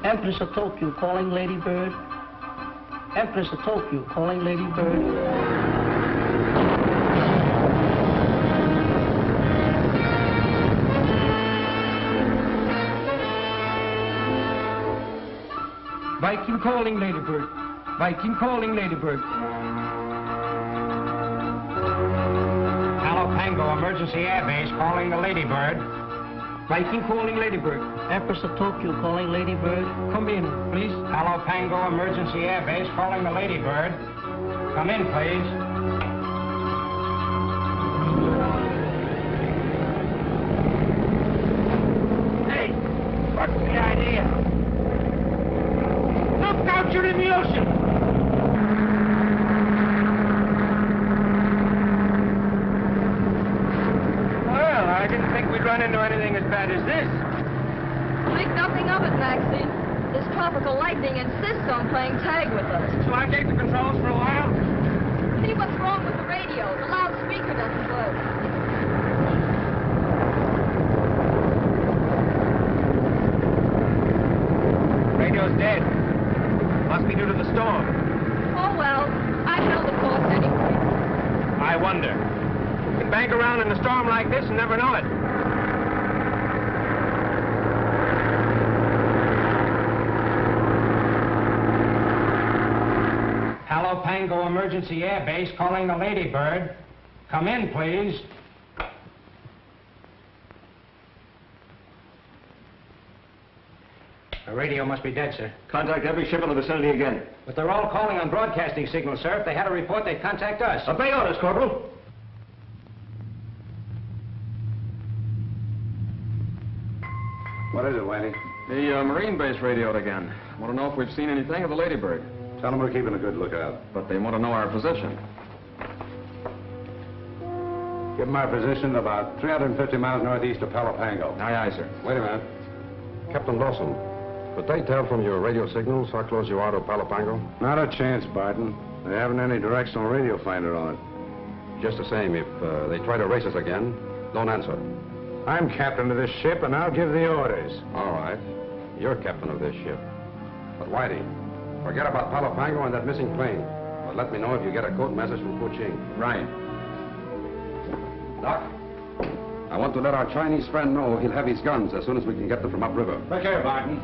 Empress of Tokyo calling Lady Bird. Empress of Tokyo calling Lady Bird. Viking calling Ladybird. Viking calling Ladybird. Palo Pango emergency airbase calling the Ladybird. Viking calling Ladybird. Empress of Tokyo calling Lady Bird. Come in, please. Palo Pango emergency airbase calling the Ladybird. Come in, please. Hey, what's the idea? Look out, you're in the ocean! Well, I didn't think we'd run into anything as bad as this. Think nothing of it, Maxie. This tropical lightning insists on playing tag with us. Shall I take the controls for a while? See what's wrong with the radio. The loudspeaker doesn't work. Radio's dead. Must be due to the storm. Oh, well, I know the course anyway. I wonder. You can bank around in a storm like this and never know it. Palo Pango emergency airbase calling the Ladybird. Come in, please. The radio must be dead, sir. Contact every ship in the vicinity again. But they're all calling on broadcasting signals, sir. If they had a report, they'd contact us. Obey orders, Corporal. What is it, Whitey? The Marine base radioed again. Want to know if we've seen anything of the Ladybird. Tell them we're keeping a good lookout. But they want to know our position. Give them our position about 350 miles northeast of Palo Pango. Aye, aye, sir. Wait a minute. Captain Dawson, could they tell from your radio signals how close you are to Palo Pango? Not a chance, Barton. They haven't any directional radio finder on it. Just the same, if they try to race us again, don't answer. I'm captain of this ship, and I'll give the orders. All right. You're captain of this ship. But Whitey, forget about Palo Pango and that missing plane. But let me know if you get a code message from Kuching. Right. Doc, I want to let our Chinese friend know he'll have his guns as soon as we can get them from upriver. Look here, Barton.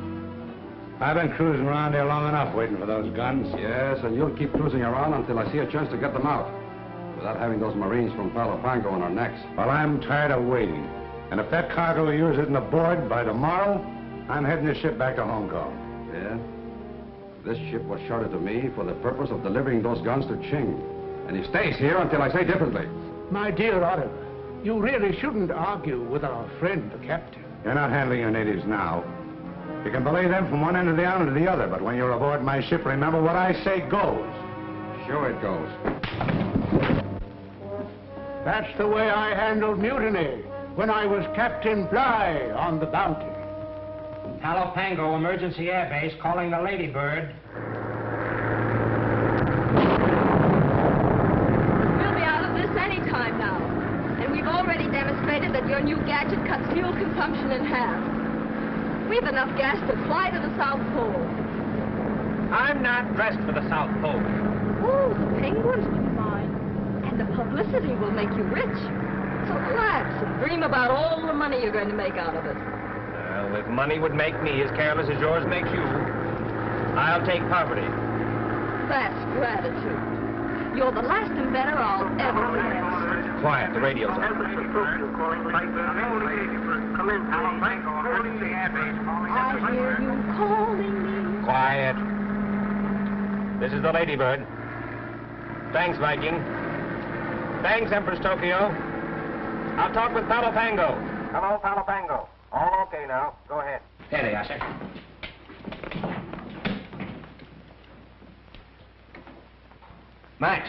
I've been cruising around here long enough waiting for those guns. Yes, and you'll keep cruising around until I see a chance to get them out. Without having those Marines from Palo Pango on our necks. Well, I'm tired of waiting. And if that cargo of yours isn't aboard by tomorrow, I'm heading the ship back to Hong Kong. Yeah? This ship was chartered to me for the purpose of delivering those guns to Ching. And he stays here until I say differently. My dear Oliver, you really shouldn't argue with our friend, the captain. You're not handling your natives now. You can belay them from one end of the island to the other, but when you're aboard my ship, remember what I say goes. Sure it goes. That's the way I handled mutiny when I was Captain Bligh on the Bounty. Palo Pango emergency airbase calling the Ladybird. We'll be out of this any time now. And we've already demonstrated that your new gadget cuts fuel consumption in half. We've enough gas to fly to the South Pole. I'm not dressed for the South Pole. Oh, the penguins will be fine. And the publicity will make you rich. So relax and dream about all the money you're going to make out of it. Well, if money would make me as careless as yours makes you, I'll take poverty. That's gratitude. You're the last inventor I'll ever be. Quiet, the radio's on. I hear you calling me. Quiet. This is the Ladybird. Thanks, Viking. Thanks, Empress Tokyo. I'll talk with Palo Pango. Hello, Palo Pango. All okay now. Go ahead. There they are, sir. Max.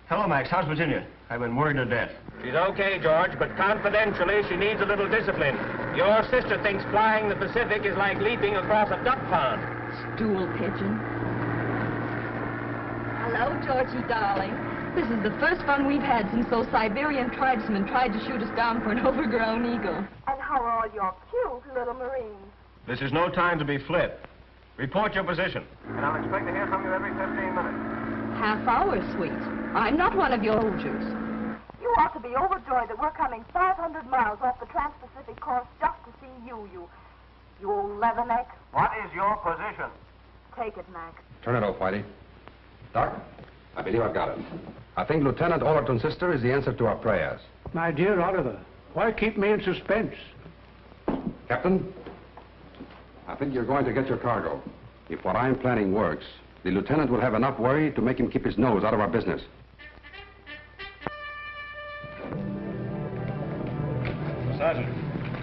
Hello, Max. How's Virginia? I've been worried to death. She's okay, George, but confidentially, she needs a little discipline. Your sister thinks flying the Pacific is like leaping across a duck pond. Stool pigeon. Hello, Georgie, darling. This is the first fun we've had since those Siberian tribesmen tried to shoot us down for an overgrown eagle. And how are all your cute little Marines? This is no time to be flip. Report your position. And I'll expect to hear from you every 15 minutes. Half hour, sweet. I'm not one of your soldiers. You ought to be overjoyed that we're coming 500 miles off the Trans-Pacific course just to see you old leatherneck. What is your position? Take it, Mac. Turn it off, Whitey. Doc, I believe I've got it. I think Lieutenant Allerton's sister is the answer to our prayers. My dear Oliver, why keep me in suspense? Captain, I think you're going to get your cargo. If what I'm planning works, the lieutenant will have enough worry to make him keep his nose out of our business. Sergeant,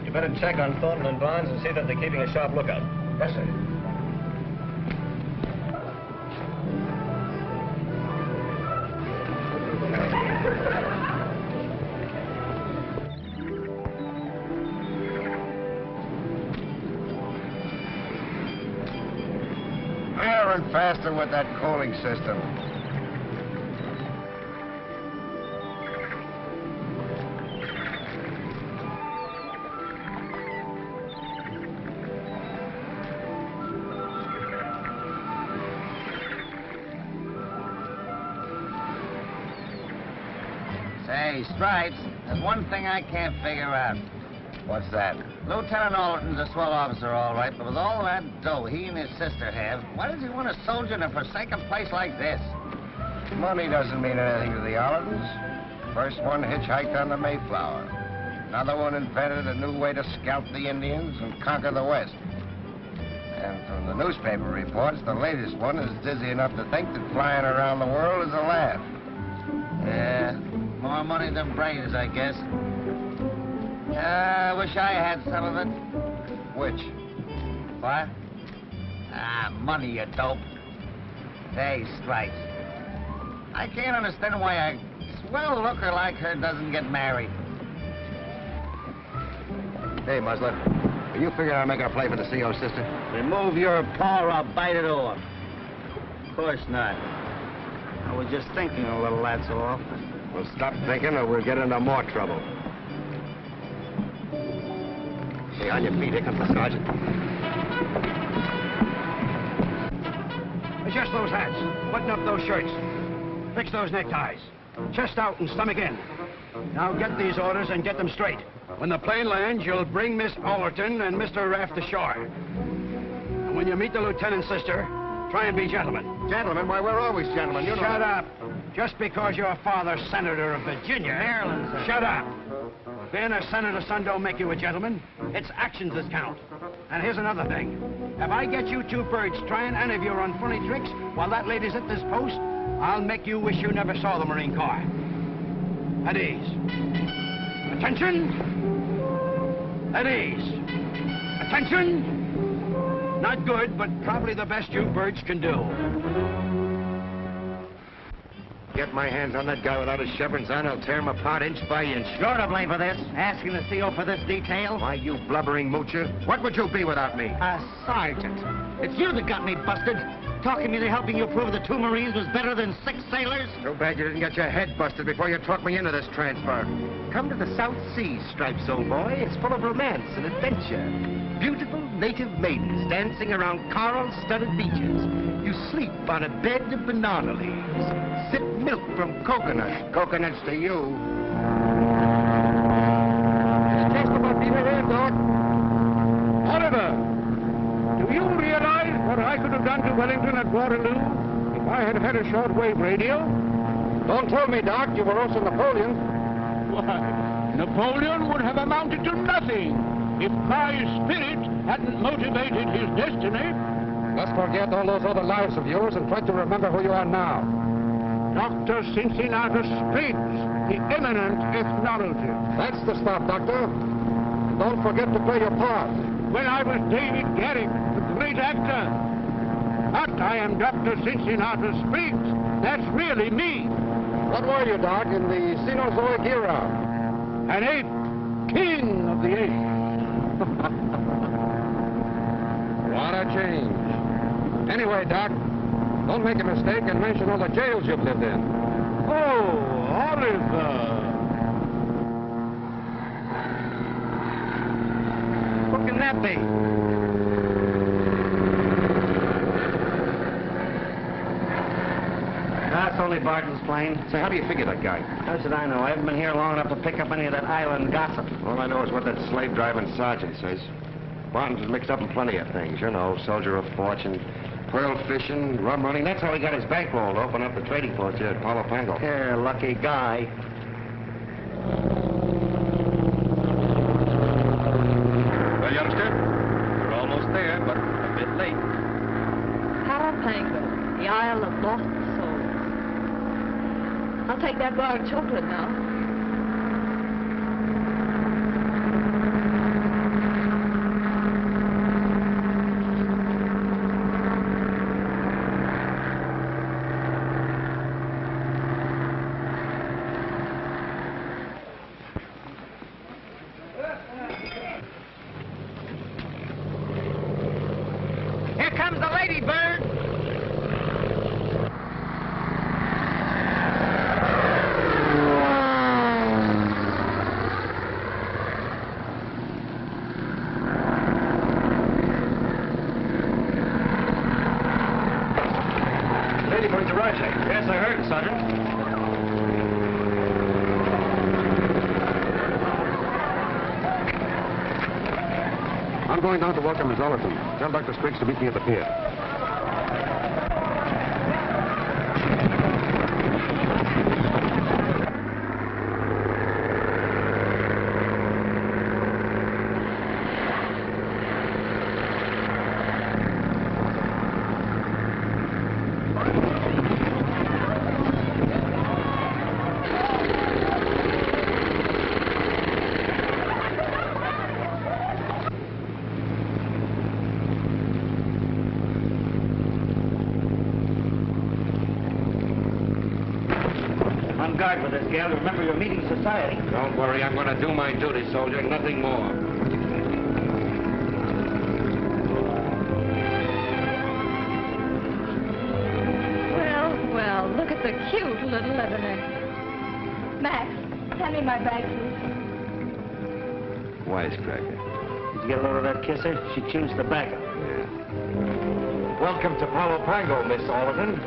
you better check on Thornton and Barnes and see that they're keeping a sharp lookout. Yes, sir. Higher and faster with that coaling system. Say, Stripes, there's one thing I can't figure out. What's that? Lieutenant Allerton's a swell officer, all right, but with all that dough he and his sister have, why does he want a soldier in a forsaken place like this? Money doesn't mean anything to the Allertons. First one hitchhiked on the Mayflower. Another one invented a new way to scalp the Indians and conquer the West. And from the newspaper reports, the latest one is dizzy enough to think that flying around the world is a laugh. Yeah, more money than brains, I guess. I wish I had some of it. Which? What? Money, you dope. Hey, Stripes. I can't understand why a swell looker like her doesn't get married. Hey, Muzzler. Are you figuring on making a play for the CO, sister? Remove your paw or I'll bite it off. Of course not. I was just thinking a little, that's all. Well, stop thinking or we'll get into more trouble. Hey, on your feet. Here comes the sergeant. Adjust those hats. Button up those shirts. Fix those neckties. Chest out and stomach in. Now get these orders and get them straight. When the plane lands, you'll bring Miss Allerton and Mr. Raft ashore. And when you meet the lieutenant's sister, try and be gentlemen. Gentlemen? Why, we're always gentlemen. You know... Shut up. Just because your father's senator of Virginia... Maryland, sir. Shut up. Being a senator's son don't make you a gentleman. It's actions that count. And here's another thing. If I get you two birds trying any of your unfunny tricks while that lady's at this post, I'll make you wish you never saw the Marine Corps. At ease. Attention! At ease. Attention! Not good, but probably the best you birds can do. Get my hands on that guy without his chevrons on, I'll tear him apart inch by inch. You're to blame for this. Asking the CO for this detail. Why, you blubbering moocher? What would you be without me? Sergeant. It's you that got me busted. Talking me into helping you prove the 2 Marines was better than 6 sailors. Too bad you didn't get your head busted before you talked me into this transfer. Come to the South Seas, Stripes, old boy. It's full of romance and adventure. Beautiful native maidens dancing around coral-studded beaches. You sleep on a bed of banana leaves. Sip milk from coconuts. Coconuts to you. It's just about being here, Doc. Oliver, do you realize what I could have done to Wellington at Waterloo if I had had a shortwave radio? Don't tell me, Doc. You were also Napoleon. Why, Napoleon would have amounted to nothing if my spirit hadn't motivated his destiny. Let's forget all those other lives of yours and try to remember who you are now. Dr. Cincinnatus Spriggs, the eminent ethnologist. That's the stuff, Doctor. And don't forget to play your part. When I was David Garrick, the great actor. But I am Dr. Cincinnatus Spriggs. That's really me. What were you, Doc, in the Cenozoic era? An ape, king of the apes. What a change. Anyway, Doc, don't make a mistake and mention all the jails you've lived in. Oh, Oliver. What can that be? only Barton's plane. Say, how do you figure that guy? How should I know? I haven't been here long enough to pick up any of that island gossip. All I know is what that slave-driving sergeant says. Barton's mixed up in plenty of things, you know, soldier of fortune, pearl fishing, rum running. That's how he got his bankroll to open up the trading post here at Palo Pango. Yeah, lucky guy. Well, youngster, we're almost there, but a bit late. Palo Pango, the Isle of Lost Souls. I'll take that bar of chocolate now. Here comes the lady bird. Ladybird's arriving. Yes, I heard, Sergeant. I'm going down to welcome Miss Allerton. Tell Dr. Spriggs to meet me at the pier. On guard with this gal. Remember, you're meeting society. Don't worry, I'm going to do my duty, soldier, nothing more. Well, look at the cute little leatherneck. Max, hand me my bag, please. Wisecracker. Did you get a load of that kisser? She chews tobacco. Yeah. Welcome to Palo Pango, Miss Allerton.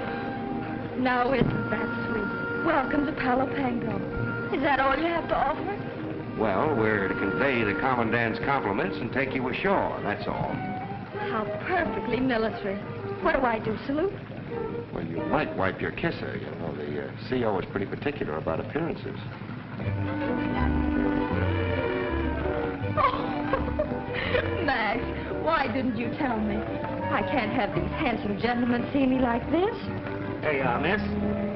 Now, isn't that sweet? Welcome to Palo Pango. Is that all you have to offer? Well, we're to convey the commandant's compliments and take you ashore, that's all. How perfectly military. What do I do, salute? Well, you might wipe your kisser. You know, the CO is pretty particular about appearances. Oh, Max, why didn't you tell me? I can't have these handsome gentlemen see me like this. Hey, miss.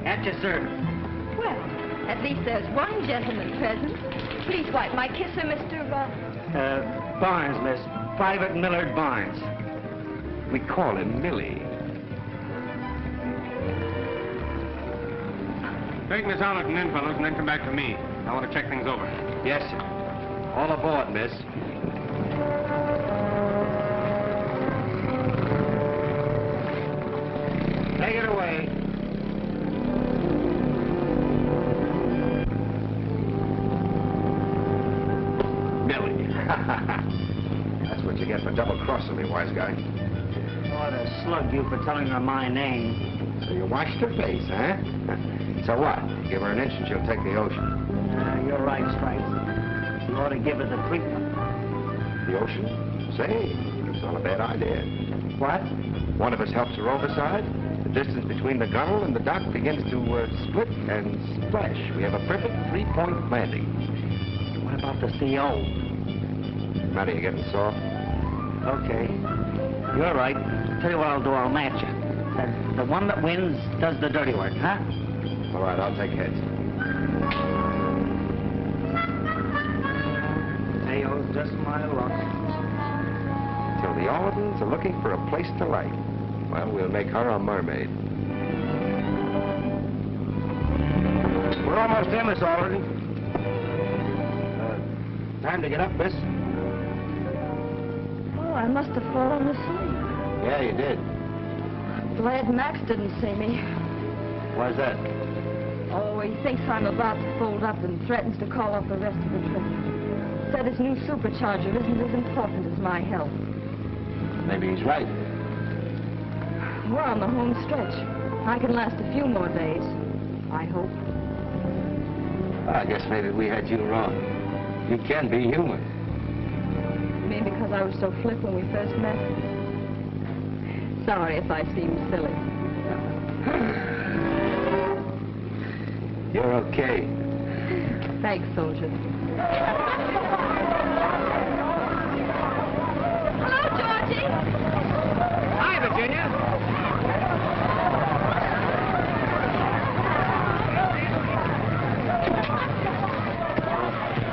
At your service. Well, at least there's one gentleman present. Please wipe my kisser, Mr. Barnes, miss. Private Millard Barnes. We call him Millie. Take Miss Allerton in, fellows, and then come back to me. I want to check things over. Yes, sir. All aboard, miss. Take it away. Millie. That's what you get for double-crossing me, wise guy. What a slug you for telling her my name. So you washed her face, huh? So what? Give her an inch and she'll take the ocean. You're right, Stripes. You ought to give her the treatment. The ocean? Say, it's not a bad idea. What? One of us helps her overside. The distance between the gunnel and the dock begins to split and splash. We have a perfect three-point landing. What about the CO? Matty, you getting soft? Okay. You're right. Tell you what I'll do. I'll match you. The one that wins does the dirty work, huh? All right, I'll take heads. Teo's just my luck. So the Allertons are looking for a place to light. Well, we'll make her a mermaid. We're almost in, Miss Allerton. Time to get up, miss. Oh, I must have fallen asleep. Yeah, you did. Glad Max didn't see me. Why's that? Oh, he thinks I'm about to fold up and threatens to call off the rest of the trip. Said his new supercharger isn't as important as my health. Maybe he's right. We're on the home stretch. I can last a few more days. I hope. I guess maybe we had you wrong. You can be human. You mean because I was so flip when we first met? Sorry if I seemed silly. You're okay. Thanks, soldier. Hello, Georgie. Hi, Virginia.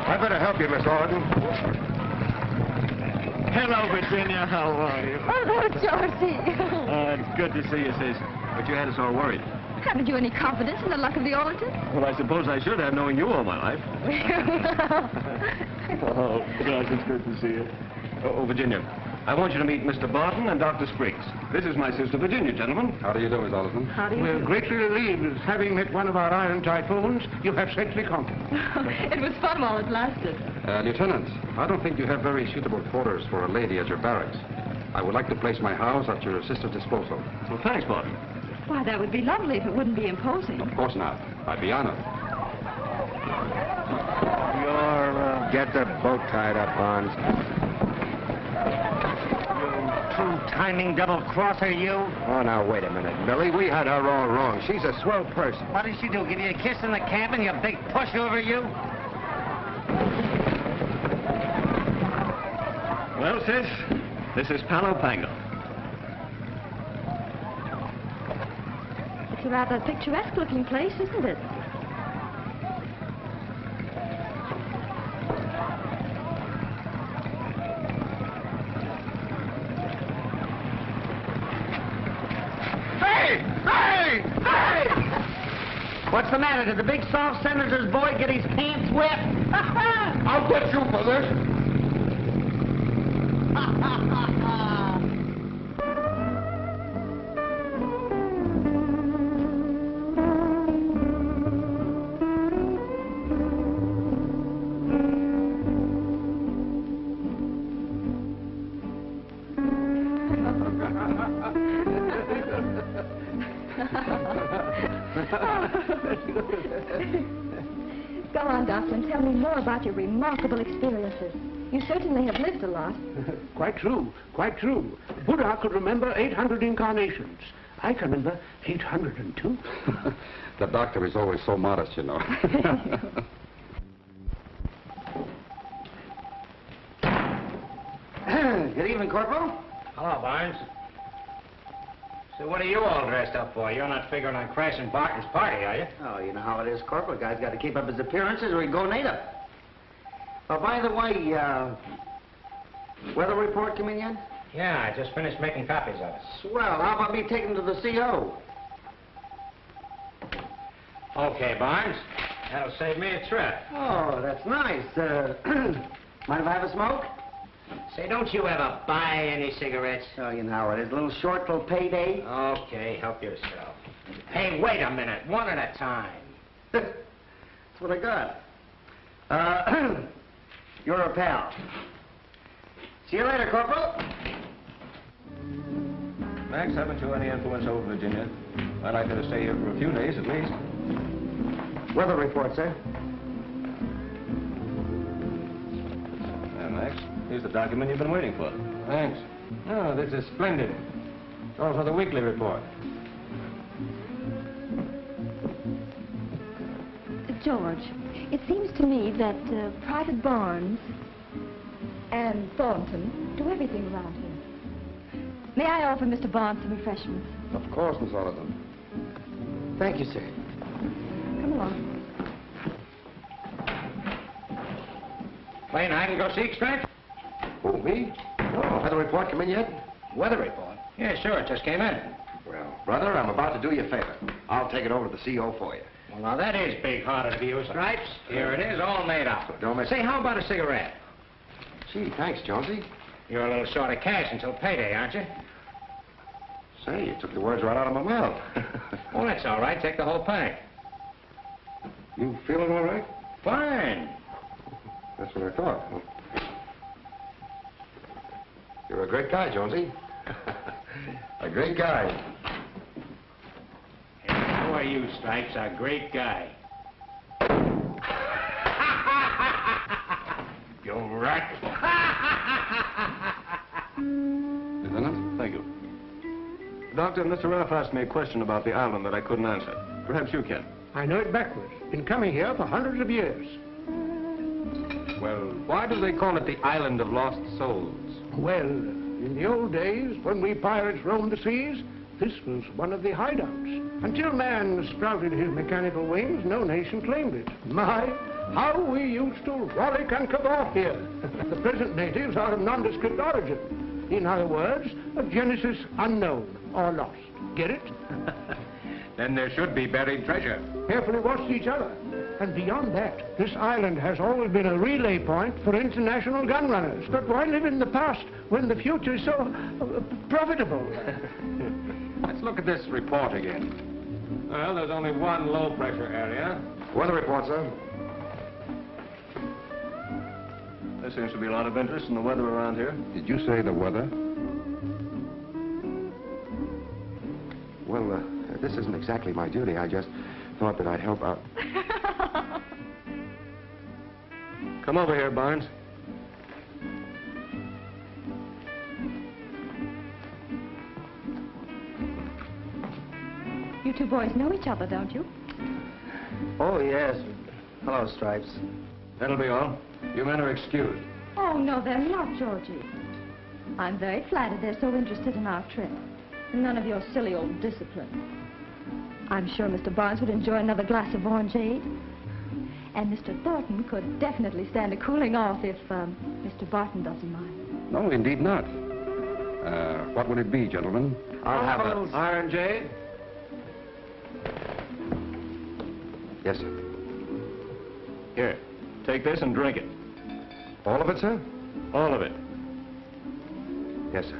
I better help you, Miss Orton. Hello, Virginia. How are you? Hello, Georgie. It's good to see you, sis. But you had us all worried. Haven't you any confidence in the luck of the Ortons? Well, I suppose I should have, knowing you all my life. Oh, gosh, it's good to see you. Oh, Virginia, I want you to meet Mr. Barton and Dr. Spriggs. This is my sister, Virginia, gentlemen. How do you do, Miss Alderson? How do you We're do? greatly relieved, having met one of our iron typhoons, you have safely come. It was fun while it lasted. Lieutenant, I don't think you have very suitable quarters for a lady at your barracks. I would like to place my house at your sister's disposal. Well, thanks, Barton. Why, that would be lovely if it wouldn't be imposing. Of course not. I'd be honored. Get the boat tied up, Barnes. Two-timing double-crosser, you. Oh, now, wait a minute, Millie. We had her all wrong. She's a swell person. What did she do? Give you a kiss in the cabin, you big pushover, you? Well, sis, this is Palo Pango. It's a rather picturesque-looking place, isn't it? What's the matter? Did the big soft senator's boy get his pants wet? I'll get you for this. Go on, Doctor, and tell me more about your remarkable experiences. You certainly have lived a lot. Quite true, quite true. Buddha could remember 800 incarnations. I can remember 802. The doctor is always so modest, you know. Good evening, Corporal. Hello, Barnes. So what are you all dressed up for? You're not figuring on crashing Barton's party, are you? Oh, you know how it is, Corporal. Guy's got to keep up his appearances or he'd go native. Oh, by the way, weather report come in yet? Yeah, I just finished making copies of it. Swell. How about me taking them to the CO? Okay, Barnes. That'll save me a trip. Oh, that's nice. Mind if I have a smoke? Say, don't you ever buy any cigarettes? Oh, you know how it is. A little short till payday. Okay, help yourself. Hey, wait a minute. One at a time. That's what I got. You're a pal. See you later, Corporal. Max, haven't you any influence over Virginia? I'd like her to stay here for a few days at least. Weather report, sir. There, Max. Here's the document you've been waiting for. Thanks. Oh, this is splendid. It's also the weekly report. George, it seems to me that Private Barnes and Thornton do everything around here. May I offer Mr. Barnes some refreshments? Of course, Miss Alderson. Thank you, sir. Come along. Plain hide and go seek, Stretch? Who, me? No. Weather report come in yet? Weather report? Yeah, sure. It just came in. Well, brother, I'm about to do you a favor. I'll take it over to the CO for you. Well, now, that is big-hearted of you, Stripes. Here it is, all made up. Don't miss Say, how about a cigarette? Gee, thanks, Jonesy. You're a little short of cash until payday, aren't you? Say, you took the words right out of my mouth. Well, that's all right. Take the whole pack. You feeling all right? Fine. That's what I thought. You're a great guy, Jonesy. A great guy. Hey, who are you, Stripes. A great guy. You rat. Lieutenant? Thank you. Doctor, Mr. Ruff asked me a question about the island that I couldn't answer. Perhaps you can. I know it backwards. Been coming here for hundreds of years. Well, why do they call it the Island of Lost Souls? Well, in the old days, when we pirates roamed the seas, this was one of the hideouts. Until man sprouted his mechanical wings, no nation claimed it. My, how we used to rollick and cabal here. The present natives are of nondescript origin. In other words, of genesis unknown or lost. Get it? Then there should be buried treasure. Carefully watched each other. And beyond that, this island has always been a relay point for international gun runners. But why live in the past when the future is so profitable? Let's look at this report again. Well, there's only one low-pressure area. Weather report, sir. There seems to be a lot of interest in the weather around here. Did you say the weather? Well, this isn't exactly my duty. I just thought that I'd help out. Come over here, Barnes. You two boys know each other, don't you? Oh, yes. Hello, Stripes. That'll be all. You men are excused. Oh, no, they're not, Georgie. I'm very flattered they're so interested in our trip. None of your silly old discipline. I'm sure Mr. Barnes would enjoy another glass of orangeade. And Mr. Thornton could definitely stand a cooling off if Mr. Barton doesn't mind. No, indeed not. What would it be, gentlemen? I'll have an orangeade. Yes, sir. Here, take this and drink it. All of it, sir? All of it. Yes, sir.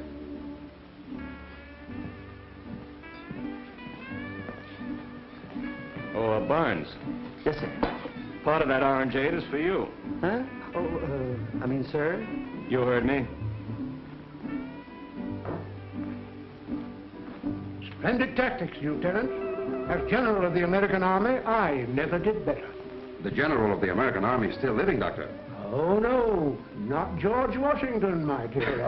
Oh, Barnes. Yes, sir. Part of that orangeade is for you. Huh? Oh, I mean, sir? You heard me. Splendid tactics, Lieutenant. As General of the American Army, I never did better. The General of the American Army is still living, Doctor. Oh, no. Not George Washington, my dear.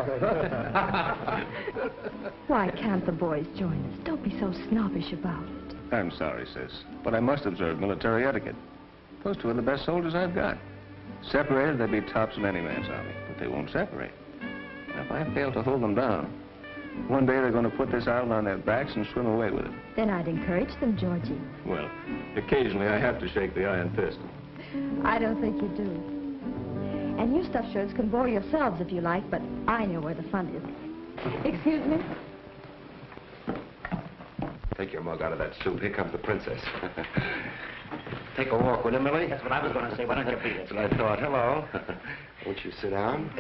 Why can't the boys join us? Don't be so snobbish about it. I'm sorry, sis, but I must observe military etiquette. Those two are the best soldiers I've got. Separated, they'd be tops of any man's army, but they won't separate. And if I fail to hold them down, one day they're going to put this island on their backs and swim away with it. Then I'd encourage them, Georgie. Well, occasionally I have to shake the iron fist. I don't think you do. And you stuffed shirts can bore yourselves if you like, but I know where the fun is. Excuse me? Take your mug out of that soup. Here comes the princess. Take a walk with him, Millie? That's what I was going to say. Why don't you beat it? That's what I thought. Hello. Won't you sit down?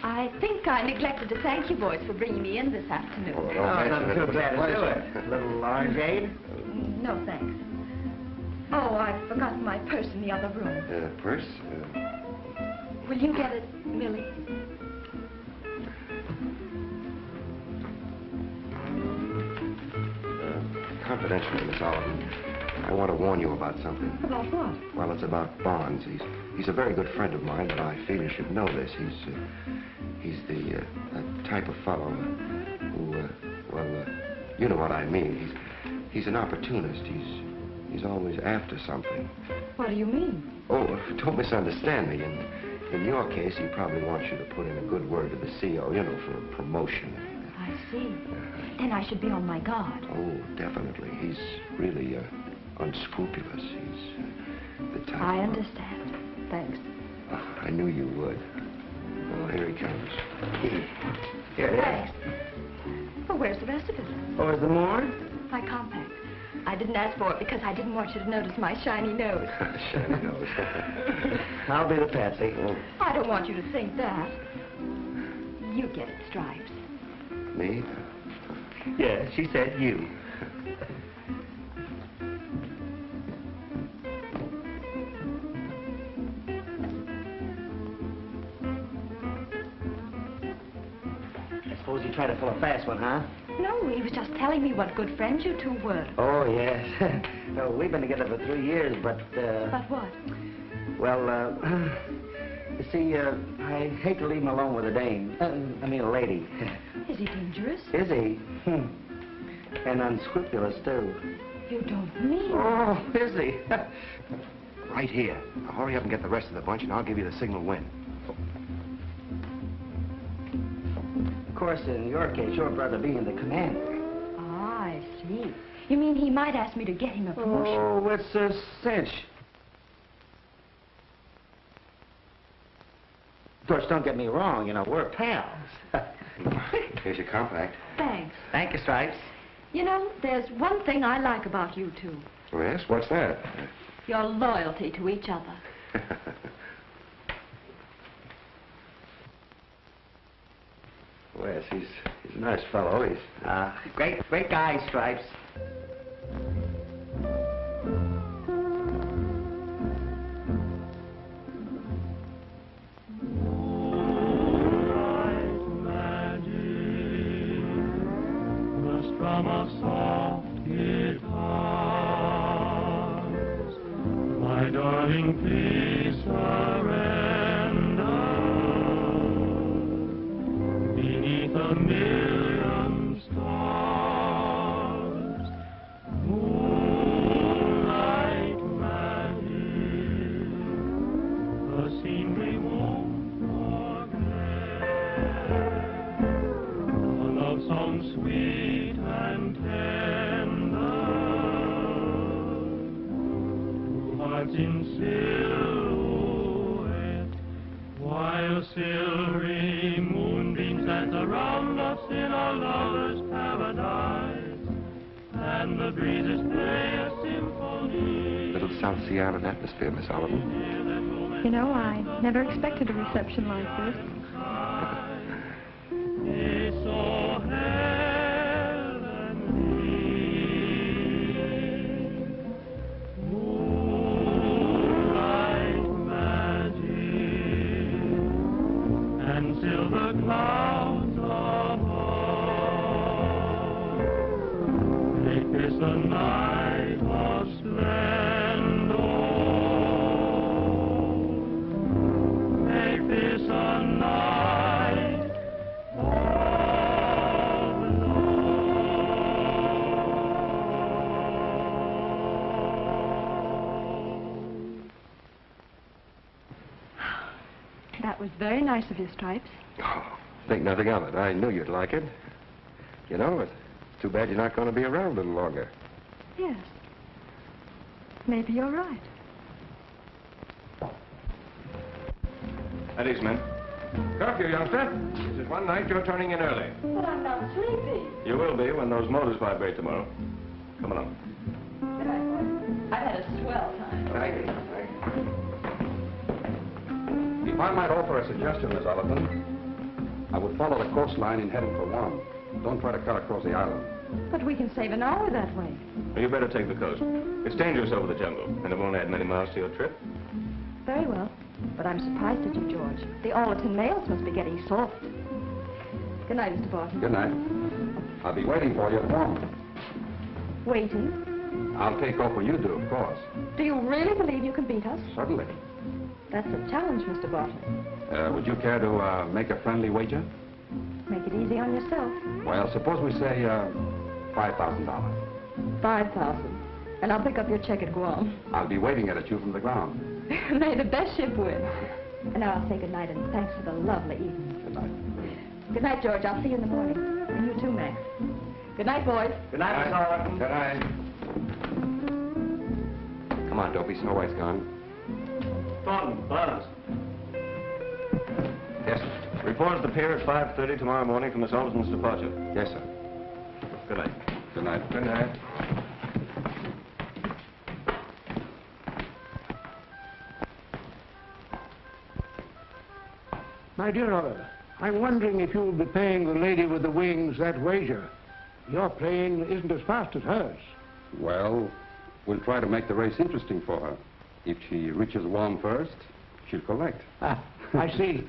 I think I neglected to thank you boys for bringing me in this afternoon. Oh, don't I'm mention too it. glad to do Pleasure. it. Little orangeade? No, thanks. Oh, I forgot my purse in the other room. Purse? Will you get it, Millie? Confidentially, Miss Oliver, I want to warn you about something. About what? Well, it's about Barnes. He's a very good friend of mine, but I feel you should know this. He's the type of fellow who, you know what I mean. He's an opportunist. He's always after something. What do you mean? Oh, don't misunderstand me. In your case, he probably wants you to put in a good word to the CO, you know, for a promotion. I see. Then I should be on my guard. Oh, definitely. He's really unscrupulous. He's the type. I understand. Thanks. I knew you would. Oh, here he comes. Here it Thanks. Well, where's the rest of it? Oh, is there more? My compact. I didn't ask for it because I didn't want you to notice my shiny nose. Shiny nose. I'll be the patsy. I don't want you to think that. You get it, Stripes. Me? Yeah, she said you. I suppose you try to pull a fast one, huh? No, he was just telling me what good friends you two were. Oh, yes. No, we've been together for 3 years, but, But what? Well, you see, I hate to leave him alone with a dame. I mean, a lady. Is he dangerous? Is he? And unscrupulous, too. You don't mean... Oh, is he? Right here. Now hurry up and get the rest of the bunch, and I'll give you the signal when. Of course, in your case, your brother being the commander. Ah, I see. You mean he might ask me to get him a promotion? Oh, it's a cinch. Of course, don't get me wrong, you know, we're pals. Here's your compact. Thanks. Thank you, Stripes. You know, there's one thing I like about you two. Oh, yes? What's that? Your loyalty to each other. Well, yes, he's a nice fellow. He's... Great guy, Stripes. Strum of soft guitars, my darling, please surrender. Beneath a million stars, moonlight magic, the scene we won't forget, a love song sweet and tender, hearts in silhouette, while silvery moonbeams dance around us in a lover's paradise, and the breezes play a symphony. Little South Sea Island atmosphere, Miss Oliver. You know, I never expected a reception like this. It's so heavenly, moonlight magic, and silver clouds above, make this a night of splendor, make this a night of That was very nice of you, Stripes. Oh, think nothing of it. I knew you'd like it. You know, it's too bad you're not going to be around a little longer. Yes. Maybe you're right. At ease, men. Curfew, youngster. This is one night you're turning in early. But I'm not sleepy. You will be when those motors vibrate tomorrow. Come along. Good night, boys. I've had a swell time. Thank you. If I might offer a suggestion, Miss Oliver, I would follow the coastline in heading for Guam. Don't try to cut across the island. But we can save an hour that way. Well, you better take the coast. It's dangerous over the jungle, and it won't add many miles to your trip. Very well. But I'm surprised at you, George. The Allerton mails must be getting soft. Good night, Mr. Barton. Good night. I'll be waiting for you at Guam. Waiting? I'll take off when you do, of course. Do you really believe you can beat us? Certainly. That's a challenge, Mr. Barton. Would you care to make a friendly wager? Make it easy on yourself. Well, suppose we say $5,000. 5,000. And I'll pick up your check at Guam. I'll be waving it at you from the ground. May the best ship win. And now I'll say good night and thanks for the lovely evening. Good night. Good night, George. I'll see you in the morning. And you too, Max. Good night, boys. Good night, Miss Oliver. Good night. Come on, Dopey. Snow White's gone. Thornton, Buzz. Yes, sir. Report at the pier at 5:30 tomorrow morning for Miss Alden's departure. Yes, sir. Good night. Good night. Good night. My dear Oliver, I'm wondering if you'll be paying the lady with the wings that wager. Your plane isn't as fast as hers. Well, we'll try to make the race interesting for her. If she reaches Guam first, she'll collect. Ah, I see.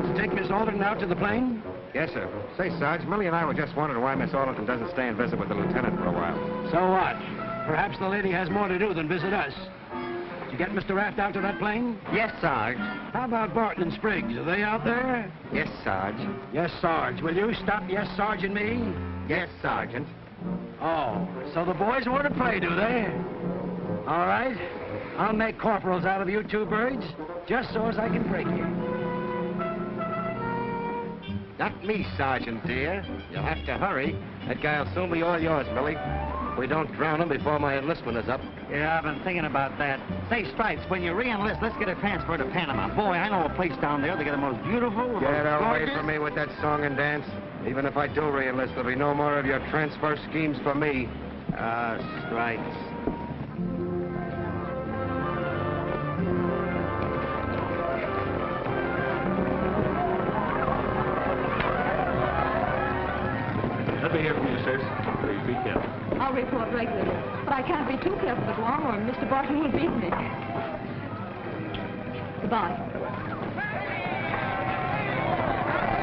to take Miss Alderton out to the plane? Yes, sir. Say, Sarge, Millie and I were just wondering why Miss Alderton doesn't stay and visit with the lieutenant for a while. So what? Perhaps the lady has more to do than visit us. Did you get Mr. Raft out to that plane? Yes, Sarge. How about Barton and Spriggs? Are they out there? Yes, Sarge. Yes, Sarge. Will you stop yes, Sarge and me? Yes, Sergeant. Oh, so the boys want to play, do they? All right. I'll make corporals out of you two birds, just so as I can break you. Not me, Sergeant, dear. You'll have to hurry. That guy'll soon be all yours, Millie. If we don't drown him before my enlistment is up. Yeah, I've been thinking about that. Say, Stripes, when you re-enlist, let's get a transfer to Panama. Boy, I know a place down there. They get the most beautiful, the Get most away gorgeous. from me with that song and dance. Even if I do re-enlist, there'll be no more of your transfer schemes for me. Stripes. Let me hear from you, sis. Please be careful. I'll report regularly. But I can't be too careful at Guam or Mr. Barton will beat me. Goodbye.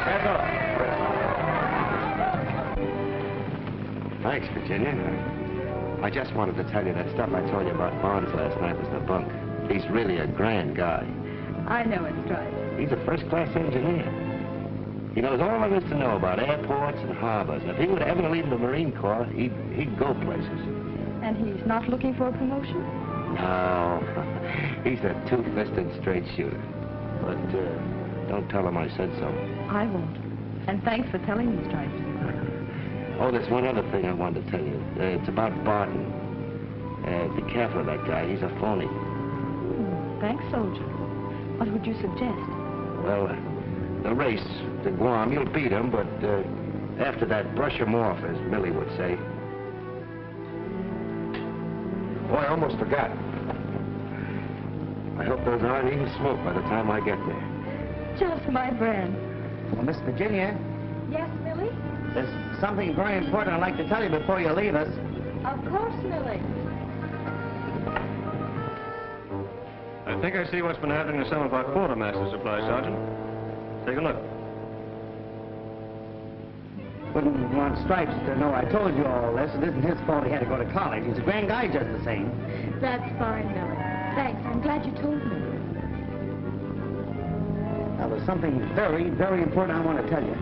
Stand up. Thanks, Virginia. I just wanted to tell you that stuff I told you about Barnes last night was the bunk. He's really a grand guy. I know it, Stripes. He's a first-class engineer. He knows all there is to know about airports and harbors. If he would ever leave the Marine Corps, he'd go places. And he's not looking for a promotion? No, he's a two-fisted straight shooter. But don't tell him I said so. I won't. And thanks for telling me, Stripes. Oh, there's one other thing I wanted to tell you. It's about Barton. Be careful of that guy. He's a phony. Thanks, soldier. What would you suggest? Well, the race to Guam, you'll beat him, but after that, brush him off, as Millie would say. Oh, I almost forgot. I hope those aren't even smoke by the time I get there. Just my brand. Well, Miss Virginia, Yes, Millie? there's something very important I'd like to tell you before you leave us. Of course, Millie. I think I see what's been happening to some of our quartermaster supplies, Sergeant. Take a look. Wouldn't want Stripes to know I told you all this. It isn't his fault he had to go to college. He's a grand guy just the same. That's fine, Millie. Thanks. I'm glad you told me. Now, there's something very, very important I want to tell you.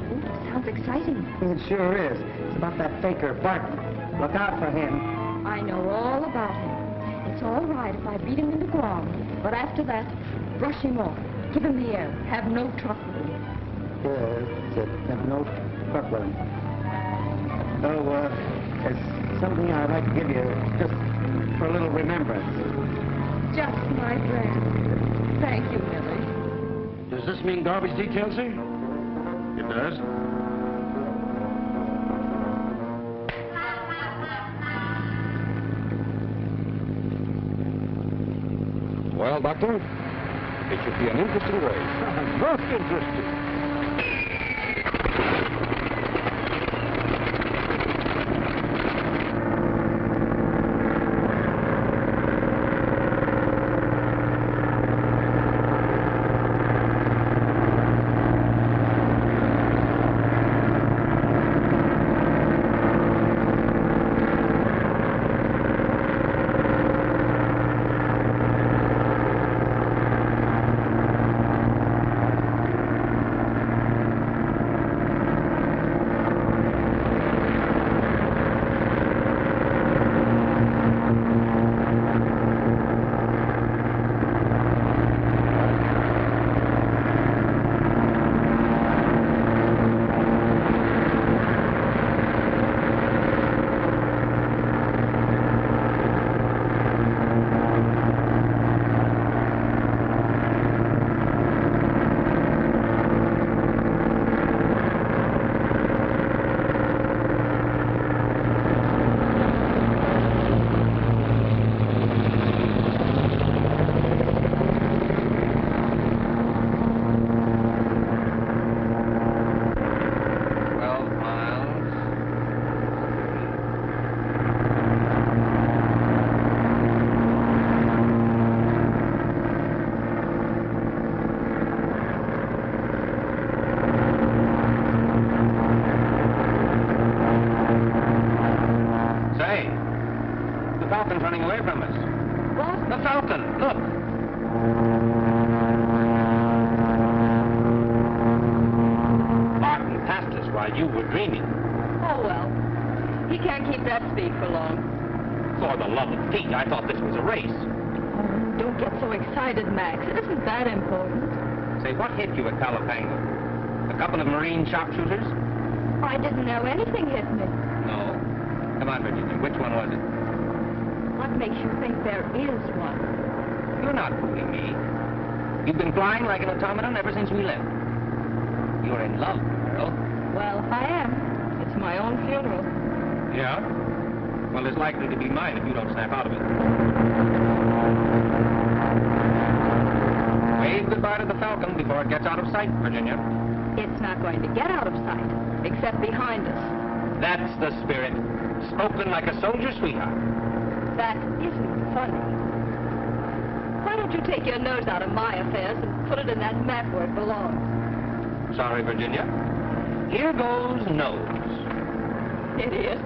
Sounds exciting. It sure is. It's about that faker, Barton. Look out for him. I know all about him. It's all right if I beat him into Guam. But after that, brush him off. Give him the air. Have no truck with him. Have no truck with him. So, there's something I'd like to give you just for a little remembrance. Just my brand. Thank you, Millie. Does this mean garbage detail, sir? It does. Well, Doctor, it should be an interesting race. Most interesting. Falcon's running away from us. What? The Falcon, look. Martin passed us while you were dreaming. Oh, well. He can't keep that speed for long. For the love of Pete, I thought this was a race. Oh, don't get so excited, Max. It isn't that important. Say, what hit you at Palo Pango? A couple of Marine sharpshooters? I didn't know anything hit me. No. Come on, Virginia. Which one was it? What makes you think there is one? You're not fooling me. You've been flying like an automaton ever since we left. You're in love, girl. Well, if I am, it's my own funeral. Yeah? Well, it's likely to be mine if you don't snap out of it. Wave goodbye to the Falcon before it gets out of sight, Virginia. It's not going to get out of sight, except behind us. That's the spirit. Spoken like a soldier sweetheart. That isn't funny. Why don't you take your nose out of my affairs and put it in that map where it belongs? Sorry, Virginia. Here goes nose. Idiot.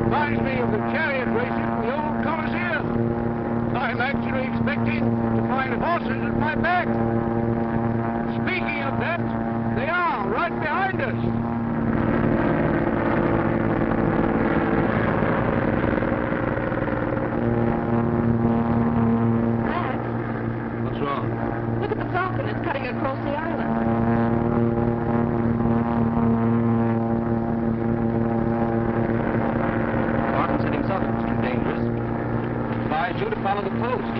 Reminds me of the chariot races in the old Colosseum. I'm actually expecting to find horses at my back. Speaking of that, they are right behind us. Look at the Falcon. It's cutting across the island. Martin said himself it was too dangerous. Advised you to follow the coast.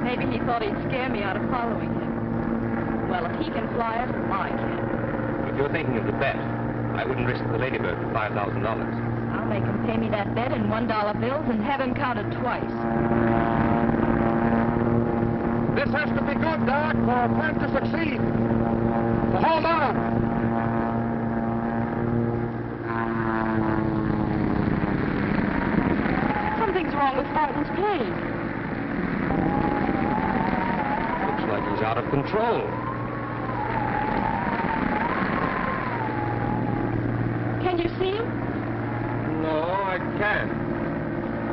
Maybe he thought he'd scare me out of following him. Well, if he can fly it, I can. If you're thinking of the bet, I wouldn't risk the Ladybird for $5,000. I'll make him pay me that bet in $1 bills and have him count it twice. This has to be good, Doc, for our plan to succeed. So hold on. Something's wrong with Martin's plane. Looks like he's out of control. Can you see him? No, I can't.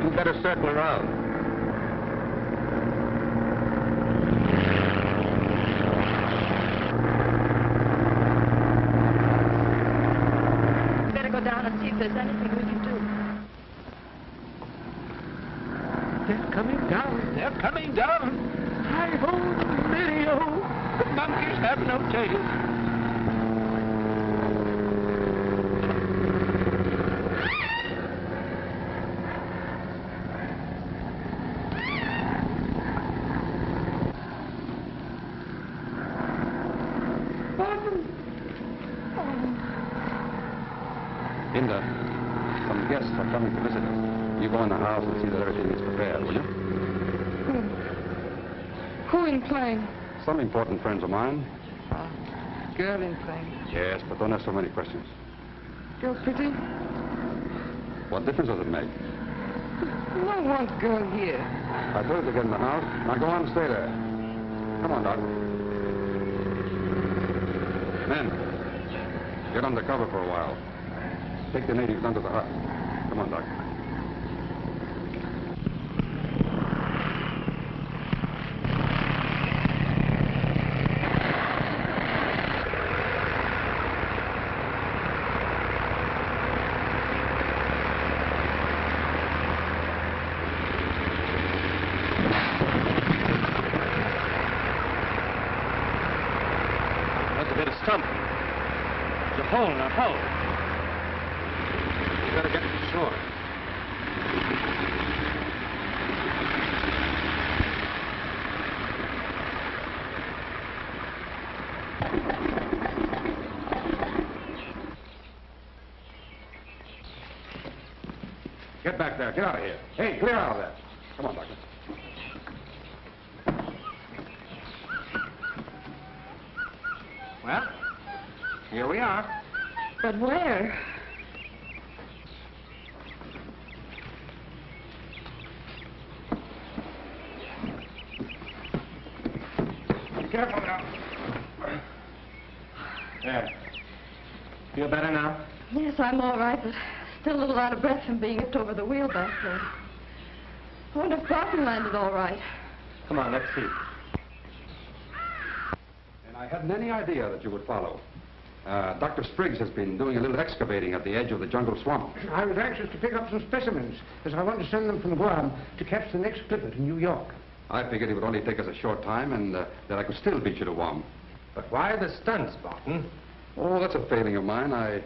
You better circle around. We better go down and see if there's anything we can do. They're coming down. They're coming down. Hi-ho, Mario. The monkeys have no tail. Linda, some guests are coming to visit us. You go in the house and see that everything is prepared, will you? Who in plane? Some important friends of mine. Girl in plane. Yes, but don't ask so many questions. Girl pretty? What difference does it make? No want girl here. I told you to get in the house. Now go on and stay there. Come on, Doc. Men, get under cover for a while. Take the natives under the hut. Come on, Doc. That's a bit of stump. There's a hole in our hull. We better get to shore. Get back there. Get out of here. Hey, clear out of there. Come on, Doctor. Well, here we are. But where? careful now. There. Feel better now? Yes, I'm all right, but still a little out of breath from being upped over the wheel back there. I wonder if Barton landed all right. Come on, let's see. And I hadn't any idea that you would follow. Dr. Spriggs has been doing a little excavating at the edge of the jungle swamp. I was anxious to pick up some specimens, as I want to send them from Guam to catch the next clipper to New York. I figured it would only take us a short time and that I could still beat you to Guam. But why the stunts, Barton? Oh, that's a failing of mine. I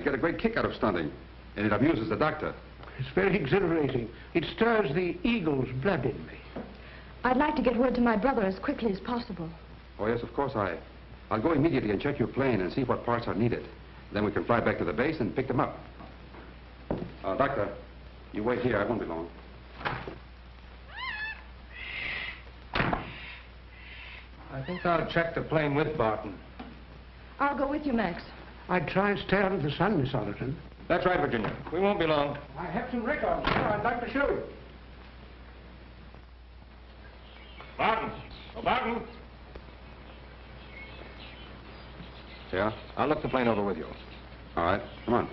get a great kick out of stunting, and it amuses the doctor. It's very exhilarating. It stirs the eagle's blood in me. I'd like to get word to my brother as quickly as possible. Oh, yes, of course. I'll go immediately and check your plane and see what parts are needed. Then we can fly back to the base and pick them up. Doctor, you wait here. I won't be long. I think I'll check the plane with Barton. I'll go with you, Max. I'd try and stay out of the sun, Miss Allerton. That's right, Virginia. We won't be long. I have some records here I'd like to show you. Barton! Oh, Barton! Yeah? I'll look the plane over with you. All right. Come on.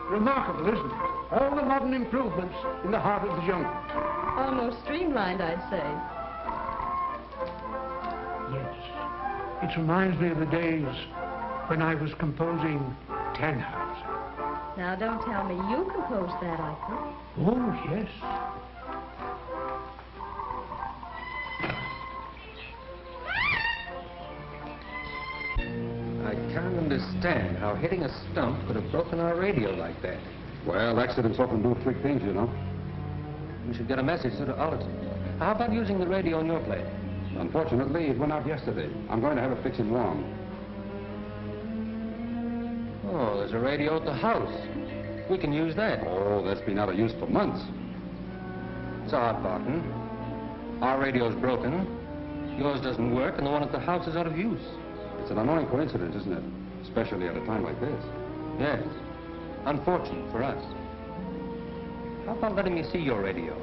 Remarkable, isn't it? All the modern improvements in the heart of the jungle. Almost streamlined, I'd say. Yes. It reminds me of the days when I was composing Tannhauser. Now, don't tell me you composed that opera. Oh, yes. I can't understand how hitting a stump could have broken our radio like that. Well, accidents often do freak things, you know. We should get a message to Allerton. How about using the radio on your plane? Unfortunately, it went out yesterday. I'm going to have it fixed in Guam. Oh, there's a radio at the house. We can use that. Oh, that's been out of use for months. It's odd, Barton. Our radio's broken. Yours doesn't work, and the one at the house is out of use. It's an annoying coincidence, isn't it? Especially at a time like this. Yes. Unfortunate for us. How about letting me see your radio?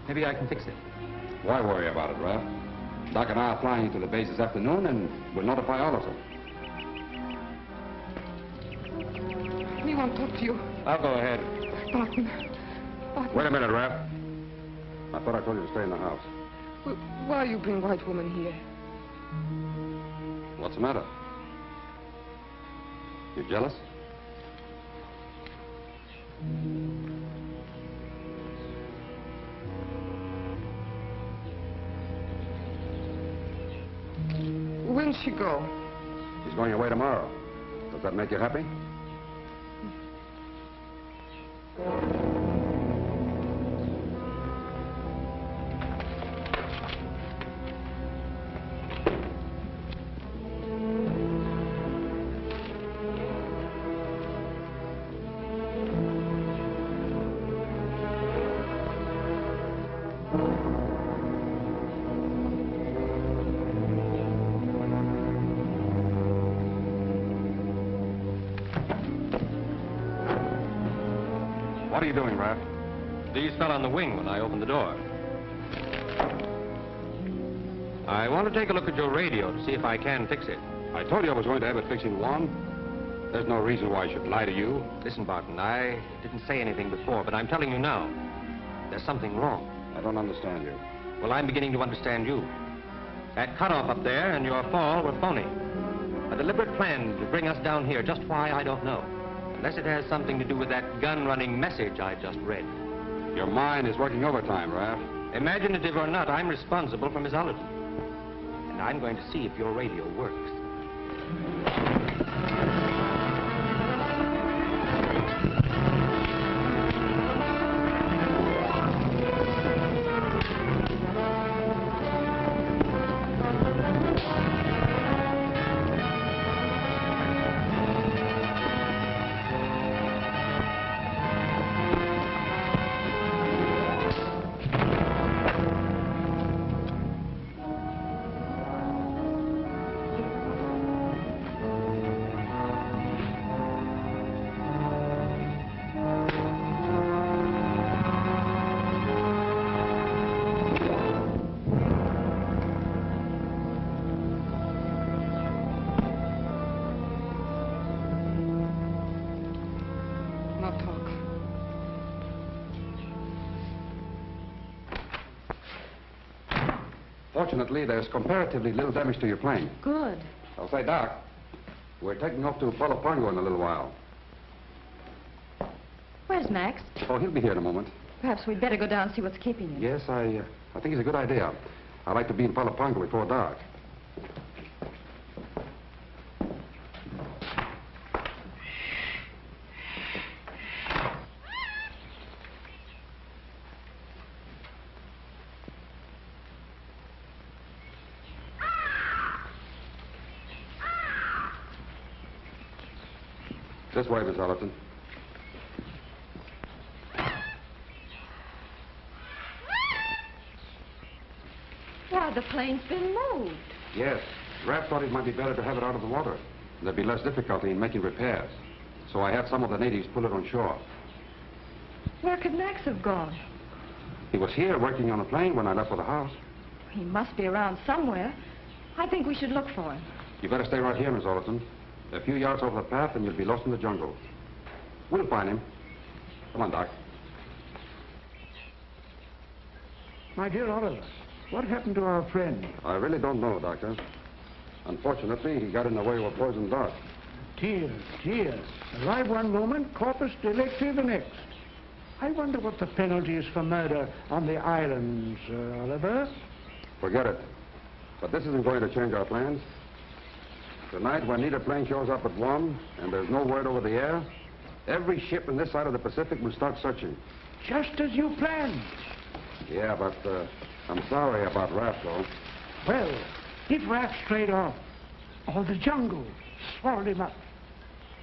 Maybe I can fix it. Why worry about it, Ralph? Doc and I are flying into the base this afternoon, and we'll notify Allerton. We won't talk to you. I'll go ahead. Barton. Barton. Wait a minute, Ralph. I thought I told you to stay in the house. Why you bring white woman here? What's the matter? You jealous? When's she go? She's going away tomorrow. Does that make you happy? What are you doing, Raph? These fell on the wing when I opened the door. I want to take a look at your radio to see if I can fix it. I told you I was going to have it fixed in Guam. There's no reason why I should lie to you. Listen, Barton, I didn't say anything before, but I'm telling you now. There's something wrong. I don't understand you. Well, I'm beginning to understand you. That cutoff up there and your fall were phony. A deliberate plan to bring us down here. Just why, I don't know. Unless it has something to do with that gun-running message I just read. Your mind is working overtime, Raph. Imaginative or not, I'm responsible for Miss Allerton. And I'm going to see if your radio works. Fortunately, there's comparatively little damage to your plane. Good. I'll say, Doc, we're taking off to Palo Pango in a little while. Where's Max? Oh, he'll be here in a moment. Perhaps we'd better go down and see what's keeping him. Yes, I think it's a good idea. I'd like to be in Palo Pango before dark. This way, Miss Allerton. Why, the plane's been moved. Yes. Raph thought it might be better to have it out of the water. There'd be less difficulty in making repairs. So I had some of the natives pull it on shore. Where could Max have gone? He was here working on the plane when I left for the house. He must be around somewhere. I think we should look for him. You better stay right here, Miss Allerton. A few yards off the path and you'll be lost in the jungle. We'll find him. Come on, Doc. My dear Oliver, what happened to our friend? I really don't know, Doctor. Unfortunately, he got in the way of a poison dart. Tears, tears. Alive one moment, corpus delicti the next. I wonder what the penalty is for murder on the islands, Oliver. Forget it. But this isn't going to change our plans. Tonight, when neither plane shows up at 1 and there's no word over the air, every ship in this side of the Pacific will start searching. Just as you planned. Yeah, but I'm sorry about Raph, though. Well, if Raph strayed off, or the jungle swallowed him up.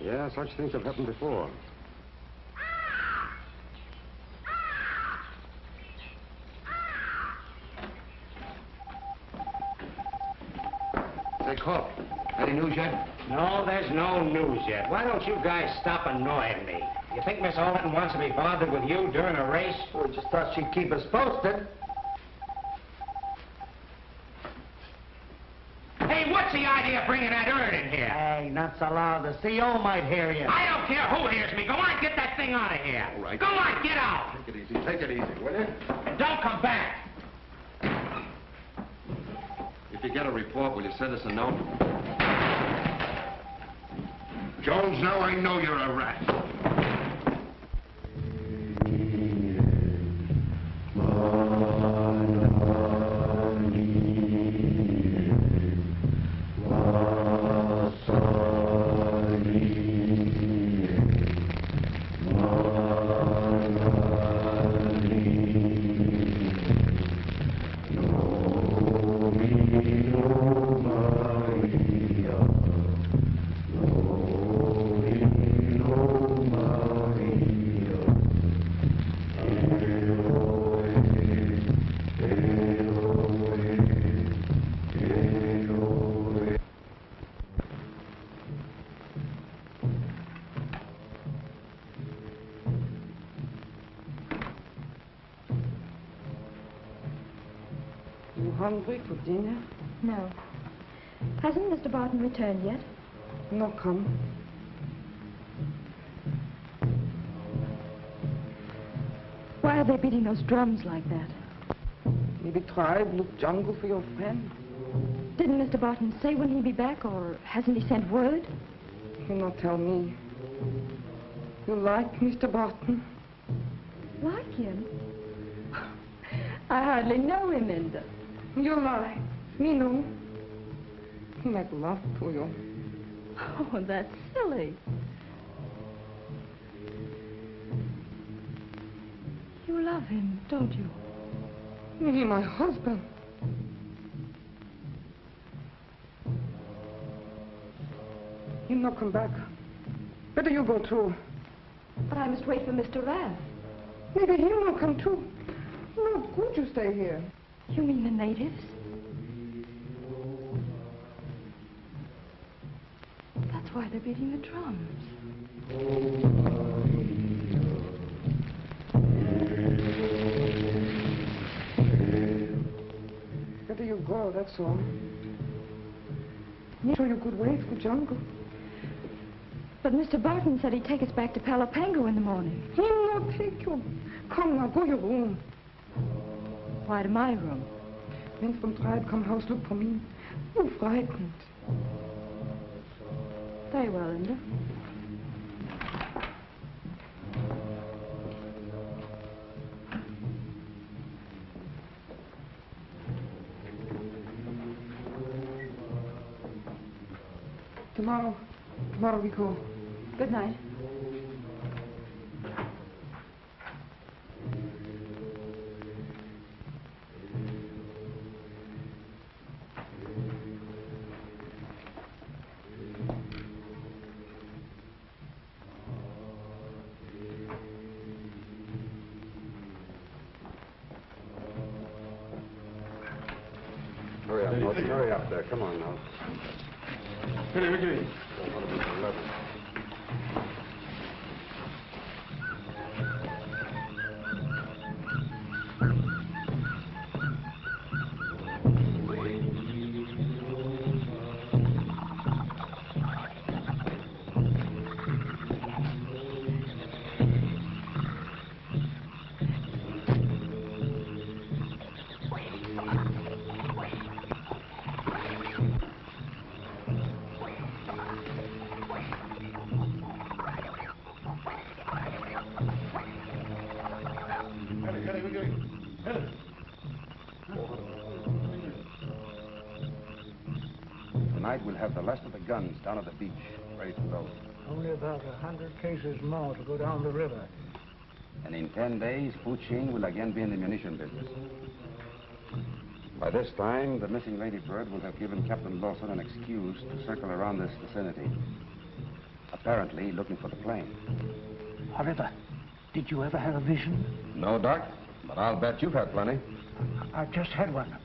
Yeah, such things have happened before. Say, Cook, any news yet? No, there's no news yet. Why don't you guys stop annoying me? You think Miss Allerton wants to be bothered with you during a race? We just thought she'd keep us posted. Hey, what's the idea of bringing that urn in here? Hey, not so loud. The CO might hear you. I don't care who hears me. Go on, get that thing out of here. All right. Go on, get out. Take it easy. Take it easy, will you? And don't come back. If you get a report, will you send us a note? Jones, now I know you're a rat. Hungry for dinner? No. Hasn't Mr. Barton returned yet? No come. Why are they beating those drums like that? Maybe tribe look jungle for your friend. Didn't Mr. Barton say when he'd be back, or hasn't he sent word? You not tell me. You like Mr. Barton? Like him? I hardly know him, Linda. You lie. Me know. He make love to you. Oh, that's silly. You love him, don't you? He my husband. He'll not come back. Better you go too. But I must wait for Mr. Raff. Maybe he'll not come too. No good you stay here. You mean the natives? That's why they're beating the drums. Better you go, that's all. So you could wait for jungle. But Mr. Barton said he'd take us back to Palo Pango in the morning. He'll not take you. Come now, go your room. Why to my room? Wenn vom Treib come house, look for me. You frightened. Very well, Linda. Tomorrow we go. Good night. Hurry up, Morton. Hurry up there. Come on now. Hey. Tonight we'll have the last of the guns down at the beach, ready to load. Only about 100 cases more to go down the river. And in 10 days, Fu Ching will again be in the munition business. By this time, the missing Lady Bird will have given Captain Lawson an excuse to circle around this vicinity, apparently looking for the plane. Oliver, did you ever have a vision? No, Doc, but I'll bet you've had plenty. I just had one.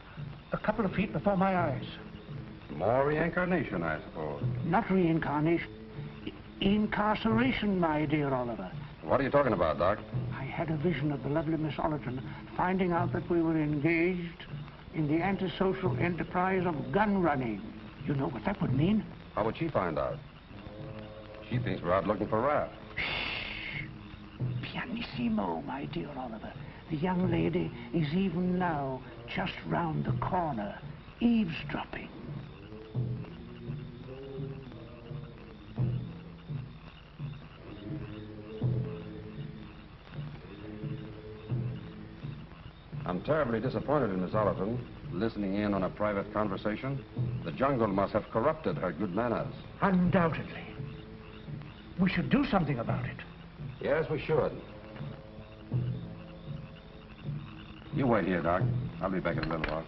A couple of feet before my eyes. More reincarnation, I suppose. Not reincarnation. Incarceration, my dear Oliver. What are you talking about, Doc? I had a vision of the lovely Miss Ollerton finding out that we were engaged in the antisocial enterprise of gun running. You know what that would mean? How would she find out? She thinks we're out looking for Raph. Shh. Pianissimo, my dear Oliver. The young lady is even now just round the corner, eavesdropping. I'm terribly disappointed in Miss Ollerton, listening in on a private conversation. The jungle must have corrupted her good manners. Undoubtedly. We should do something about it. Yes, we should. You wait here, Doc. I'll be back in a little while.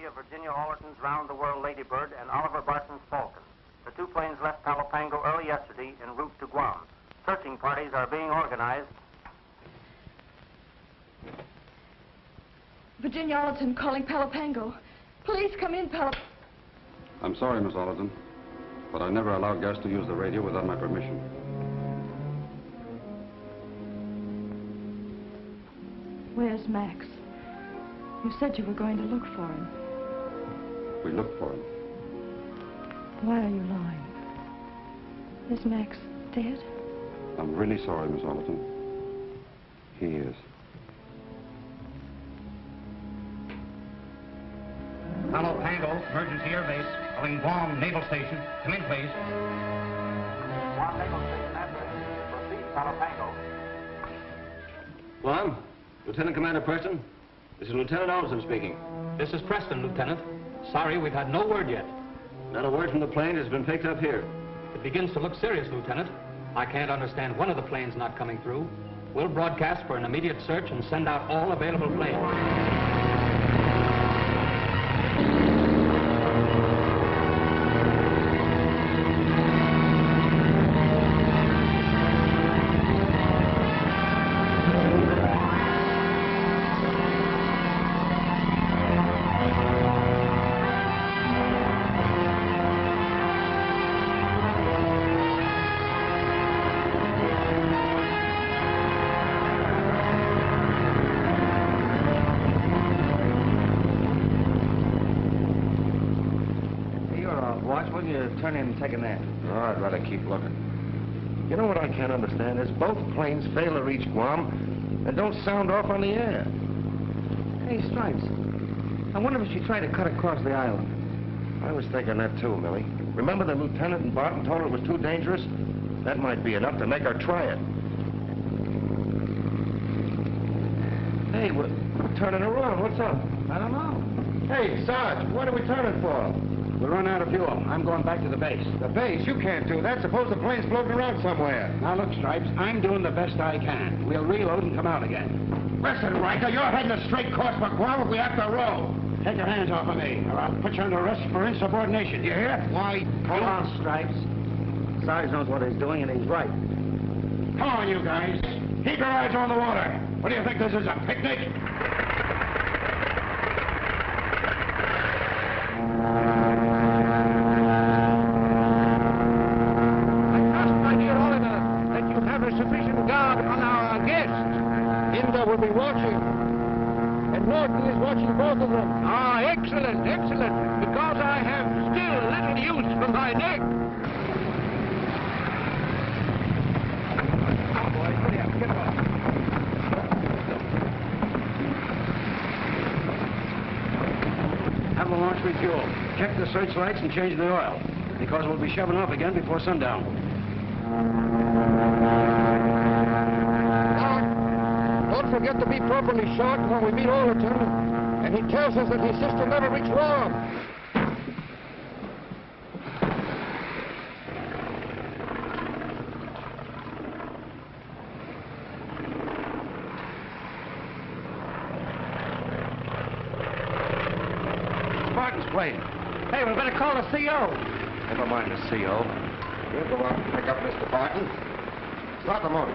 Of Virginia Ollerton's round-the-world Ladybird and Oliver Barton's Falcon. The two planes left Palo Pango early yesterday en route to Guam. Searching parties are being organized. Virginia Ollerton calling Palo Pango. Please come in, Palo... I'm sorry, Miss Ollerton, but I never allow guests to use the radio without my permission. Where's Max? You said you were going to look for him. We looked for him. Why are you lying? Is Max dead? I'm really sorry, Miss Alderton. He is. Palo Pango, emergency air base, calling Guam Naval Station. Come in, please. Guam Naval Station, proceed, Palo Pango. Guam, Lieutenant Commander Preston. This is Lieutenant Olson speaking. This is Preston, Lieutenant. Sorry, we've had no word yet. Not a word from the plane has been picked up here. It begins to look serious, Lieutenant. I can't understand one of the planes not coming through. We'll broadcast for an immediate search and send out all available planes. Turn in and take a nap. Oh, I'd rather keep looking. You know what I can't understand is both planes fail to reach Guam and don't sound off on the air. Hey, Stripes, I wonder if she tried to cut across the island. I was thinking that too, Millie. Remember the lieutenant and Barton told her it was too dangerous? That might be enough to make her try it. Hey, we're turning around. What's up? I don't know. Hey, Sarge, what are we turning for? We're running out of fuel. I'm going back to the base. The base? You can't do that. Suppose the plane's floating around somewhere. Now, look, Stripes, I'm doing the best I can. We'll reload and come out again. Listen, Riker, you're heading a straight course for Guam if we have to row. Take your hands off of me, or I'll put you under arrest for insubordination. You hear? Why? Hold on, Stripes. Sarge knows what he's doing, and he's right. Come on, you guys. Keep your eyes on the water. What do you think this is, a picnic? Sufficient guard on our guests. Inda will be watching. And Norton is watching both of them. Ah, excellent, excellent. Because I have still little use for my neck. Come on, boys. Hurry up. Get off. Have the launch refuel. Check the searchlights and change the oil. Because we'll be shoving off again before sundown. Don't forget to be properly shot when we meet Alderton. And he tells us that his sister never reached Guam. Barton's plane. Hey, we better call the CO. Never mind the CO. We'll go out and pick up Mr. Barton. Start the motor.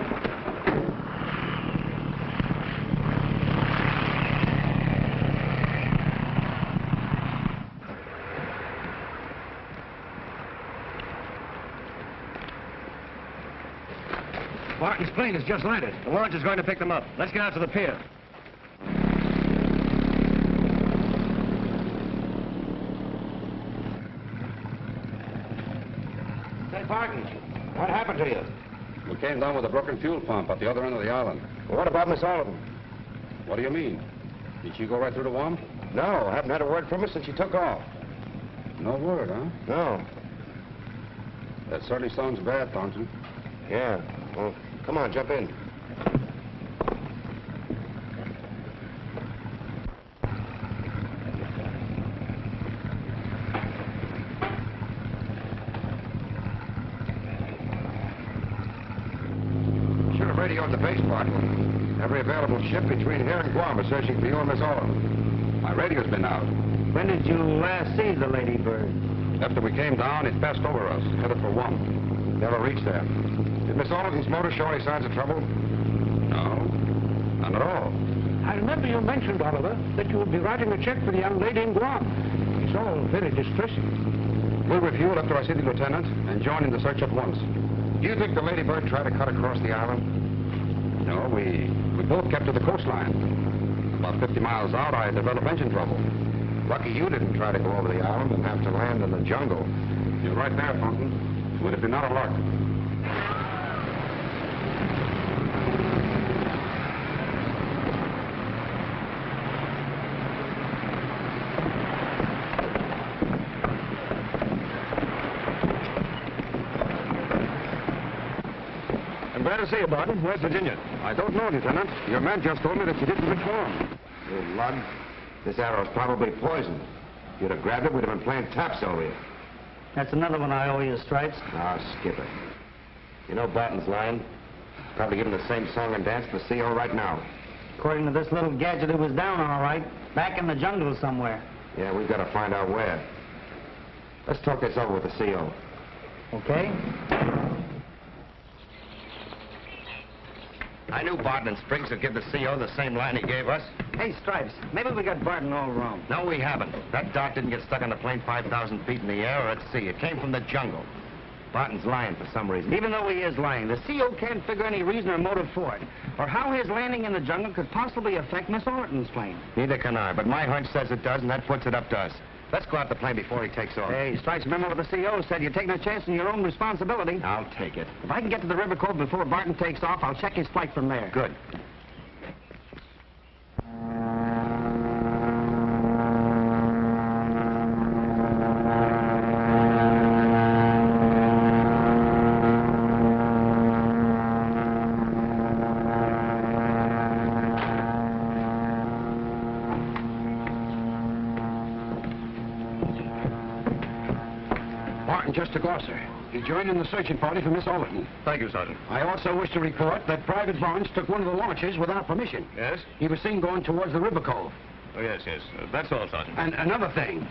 Barton's plane has just landed. The launch is going to pick them up. Let's get out to the pier. Say, Barton, what happened to you? We came down with a broken fuel pump at the other end of the island. Well, what about Miss Alderton? What do you mean? Did she go right through the Guam? No, I haven't had a word from her since she took off. No word, huh? No. That certainly sounds bad, Thornton. Yeah. Well, come on, jump in. Should have radioed the base, Barton. Every available ship between here and Guam is searching for you and Miss Alderton. My radio's been out. When did you last see the Lady Bird? After we came down, it passed over us, headed for Guam. Never reached there. Did Miss Alderton's motor show any signs of trouble? No, none at all. I remember you mentioned, Oliver, that you would be writing a check for the young lady in Guam. It's all very distressing. We'll refuel after I see the lieutenant and join in the search at once. Do you think the Lady Bird tried to cut across the island? No, we both kept to the coastline. About 50 miles out, I developed engine trouble. Lucky you didn't try to go over the island and have to land in the jungle. You're right there, Thornton. Would have been out of luck. Glad to see you, Barton. Where's Virginia? I don't know, Lieutenant. Your man just told me that she didn't reform. You lug. This arrow's probably poisoned. If you'd have grabbed it, we'd have been playing taps over you. That's another one I owe you, Stripes. Ah, skip it. You know Barton's line? Probably giving the same song and dance to the CO right now. According to this little gadget, it was down all right. Back in the jungle somewhere. Yeah, we've got to find out where. Let's talk this over with the CO. Okay? I knew Barton and Spriggs would give the CO the same line he gave us. Hey, Stripes, maybe we got Barton all wrong. No, we haven't. That dart didn't get stuck on the plane 5,000 feet in the air or at sea. It came from the jungle. Barton's lying for some reason. Even though he is lying, the CO can't figure any reason or motive for it, or how his landing in the jungle could possibly affect Miss Orton's plane. Neither can I, but my hunch says it does, and that puts it up to us. Let's go out the plane before he takes off. Hey, Stripes, remember what the CO said. You're taking a chance on your own responsibility. I'll take it. If I can get to the river cove before Barton takes off, I'll check his flight from there. Good. Just to Gloucester. He joined in the searching party for Miss Overton. Thank you, Sergeant. I also wish to report that Private Barnes took one of the launches without permission. Yes? He was seen going towards the river cove. Oh, yes. That's all, Sergeant. And another thing.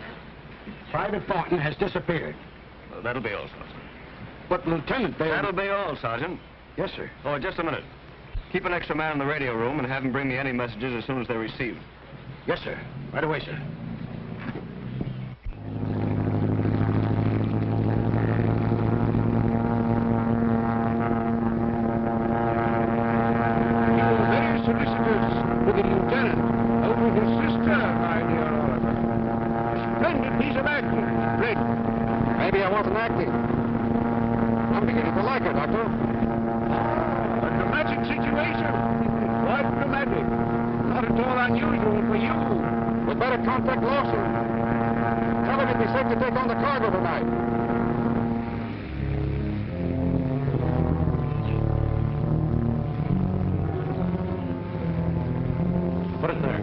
Private Barton has disappeared. That'll be all, Sergeant. But, Lieutenant, That'll be all, Sergeant. Yes, sir. Oh, just a minute. Keep an extra man in the radio room and have him bring me any messages as soon as they're received. Yes, sir. Right away, sir. To the lieutenant over his sister, my dear Oliver. A splendid piece of acting, Fred. Maybe I wasn't acting. I'm beginning to like her, Doctor. A dramatic situation. Quite dramatic. Not at all unusual for you. We'd better contact Lawson. Tell him it'd be safe to take on the cargo tonight. Put it there.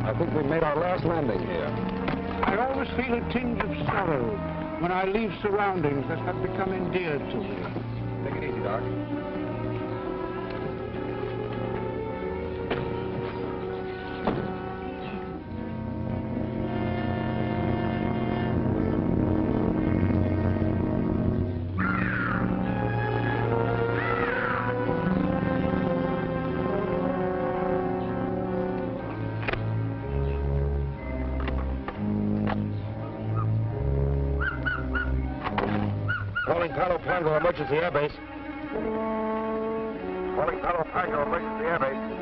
I think we've made our last landing here. I always feel a tinge of sorrow when I leave surroundings that have become endeared to me. Take it easy, Doc. Calling Palo Pango Emergency Airbase. Calling Palo Pango Emergency Airbase.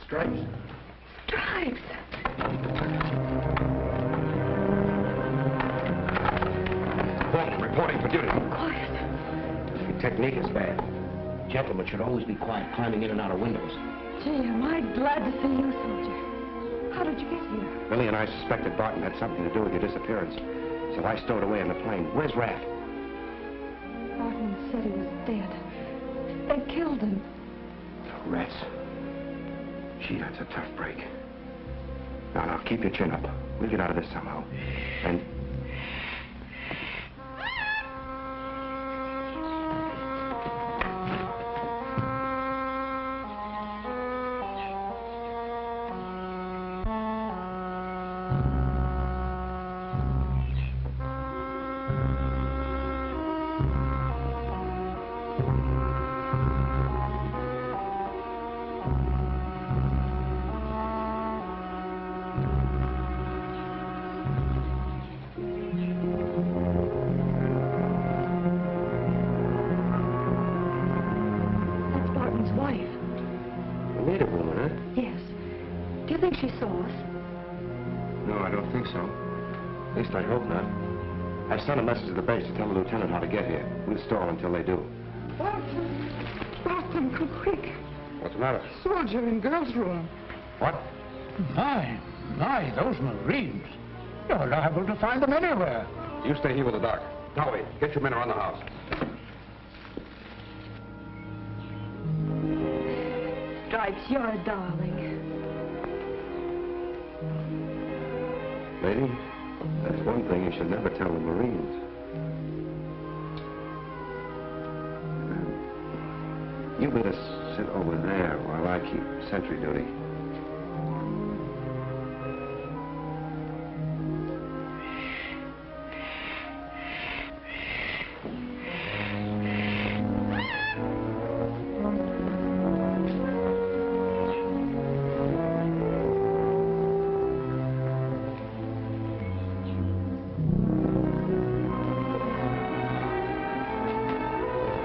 Stripes. Stripes. Bolton, reporting for duty. Quiet. Your technique is bad. Gentlemen should always be quiet, climbing in and out of windows. Gee, am I glad to see you, soldier. How did you get here? Billy and I suspected Barton had something to do with your disappearance. So I stowed away in the plane. Where's Rat? Barton said he was dead. They killed him. The rats. Gee, that's a tough break. Now, keep your chin up. We'll get out of this somehow. And... She saw us. No, I don't think so. At least I hope not. I've sent a message to the base to tell the lieutenant how to get here. We'll stall until they do. Barton! Barton, come quick. What's the matter? Soldier in girl's room. What? My, those Marines. You're liable to find them anywhere. You stay here with the doc. Dolly, get your men around the house. Stripes, you're a darling. Lady, that's one thing you should never tell the Marines. You better sit over there while I keep sentry duty.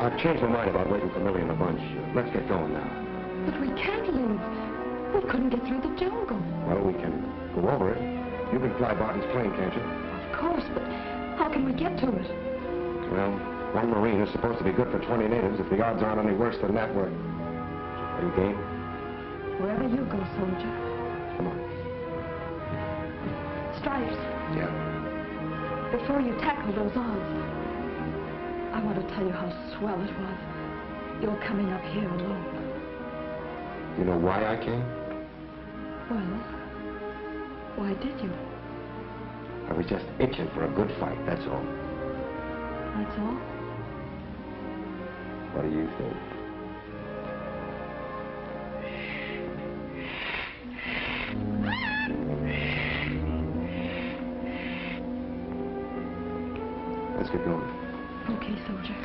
I've changed my mind about waiting for Millie and the bunch. Let's get going now. But we can't leave. We couldn't get through the jungle. Well, we can go over it. You can fly Barton's plane, can't you? Of course, but how can we get to it? Well, one Marine is supposed to be good for 20 natives. If the odds aren't any worse than that, are you game? Wherever you go, soldier. Come on. Stripes. Yeah. Before you tackle those odds, I want to tell you how swell it was. You're coming up here alone. You know why I came? Well, why did you? I was just itching for a good fight, that's all. That's all? What do you think? Let's get going. Okay, soldier.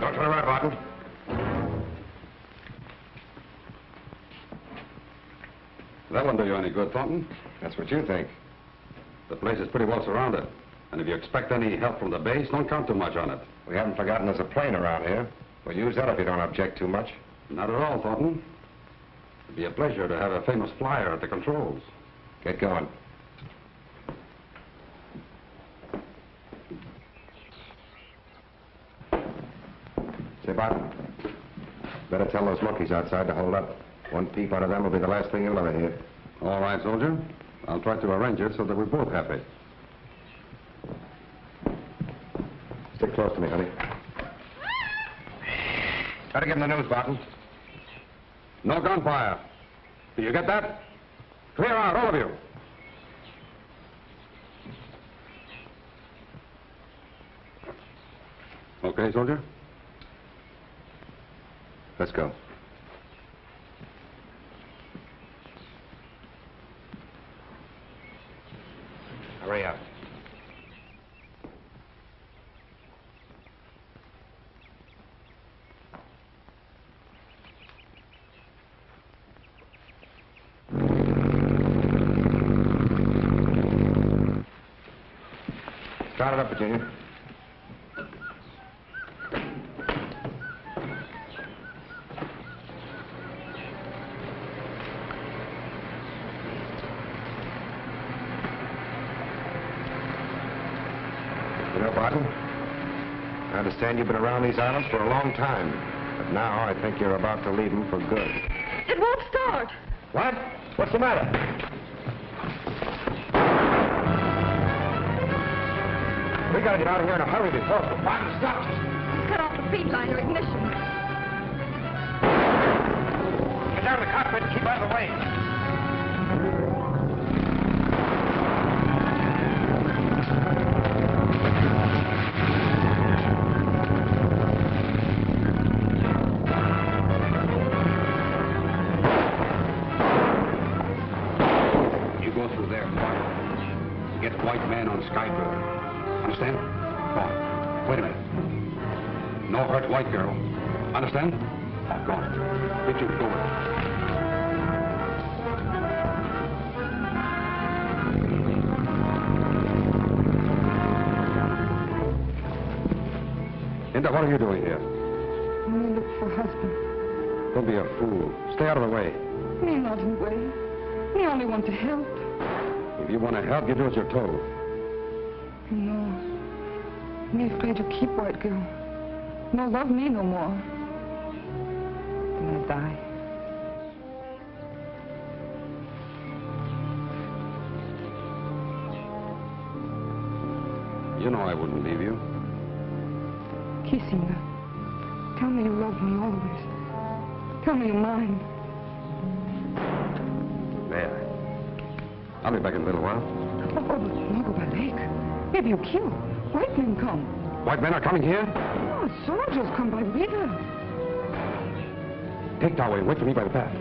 Don't turn around, Barton. That won't do you any good, Thornton. That's what you think. The place is pretty well surrounded. And if you expect any help from the base, don't count too much on it. We haven't forgotten there's a plane around here. We'll use that if you don't object too much. Not at all, Thornton. It'd be a pleasure to have a famous flyer at the controls. Get going. Say, Barton, better tell those monkeys outside to hold up. One peep out of them will be the last thing you'll ever hear. All right, soldier. I'll try to arrange it so that we're both happy. Stick close to me, honey. Better give them the news, Barton. No gunfire. Do you get that? Clear out, all of you. Okay, soldier? Let's go. Hurry up. Start it up, Virginia. You know, Barton, I understand you've been around these islands for a long time, but now I think you're about to leave them for good. It won't start. What? What's the matter? We gotta get out of here in a hurry before Barton stops. Cut off the feed line or ignition. Get down to the cockpit and keep out of the way. You go through there, Barton. Get white man on Sky Bird. Understand? Go on. Wait a minute. No hurt white girl. Understand? Go on. Get you to go with her. Linda, what are you doing here? Me look for husband. Don't be a fool. Stay out of the way. Me not in way. Me only want to help. If you want to help, you do as you're told. No. Me afraid you keep white girl. No love me no more. Then I die. You know I wouldn't leave you. Kissing her. Tell me you love me always. Tell me you're mine. There. I'll be back in a little while. Oh, but no go by lake. Maybe you kill. White men come. White men are coming here? Oh, soldiers come by river. Take that way. Wait for me by the path.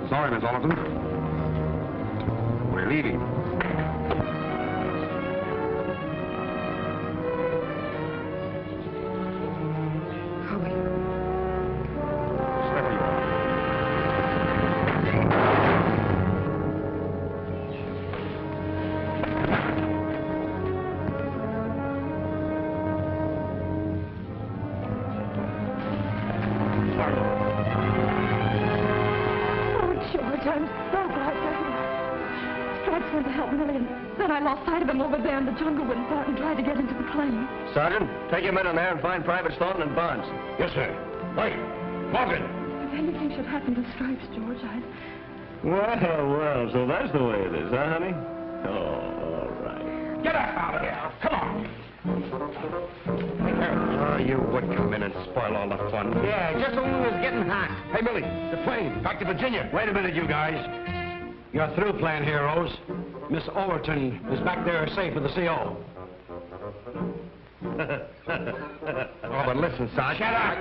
Sorry, Miss Oliver. We're leaving. Sergeant, take your men in there and find Private Stone and Barnes. Yes, sir. Wait, Morgan. If anything should happen to Stripes, George, Well, so that's the way it is, huh, honey? Oh, all right. Get up out of here. Come on. Oh, you would come in and spoil all the fun. Yeah, just when it was getting hot. Hey, Millie, the plane. Back to Virginia. Wait a minute, you guys. You're through playing heroes. Miss Overton is back there safe with the CO. Oh, but listen, Sarge. Shut up!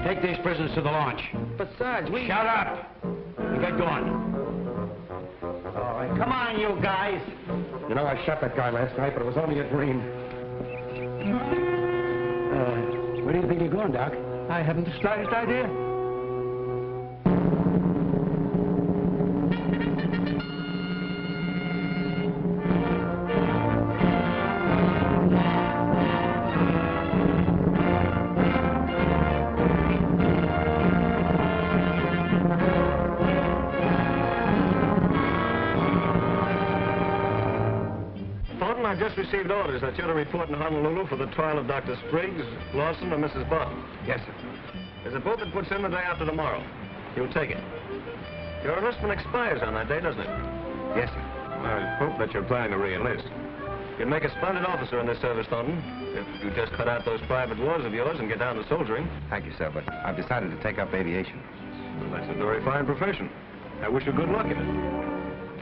Take these prisoners to the launch. But, Sarge, we... Shut up! And get going. All right, come on, you guys. You know, I shot that guy last night, but it was only a dream. Where do you think you're going, Doc? I haven't the slightest idea. I just received orders that you're to report in Honolulu for the trial of Dr. Spriggs, Lawson, and Mrs. Barton. Yes, sir. There's a boat that puts in the day after tomorrow. You'll take it. Your enlistment expires on that day, doesn't it? Yes, sir. I hope that you're planning to re-enlist. You'd make a splendid officer in this service, Thornton, if you just cut out those private wars of yours and get down to soldiering. Thank you, sir, but I've decided to take up aviation. Well, that's a very fine profession. I wish you good luck in it.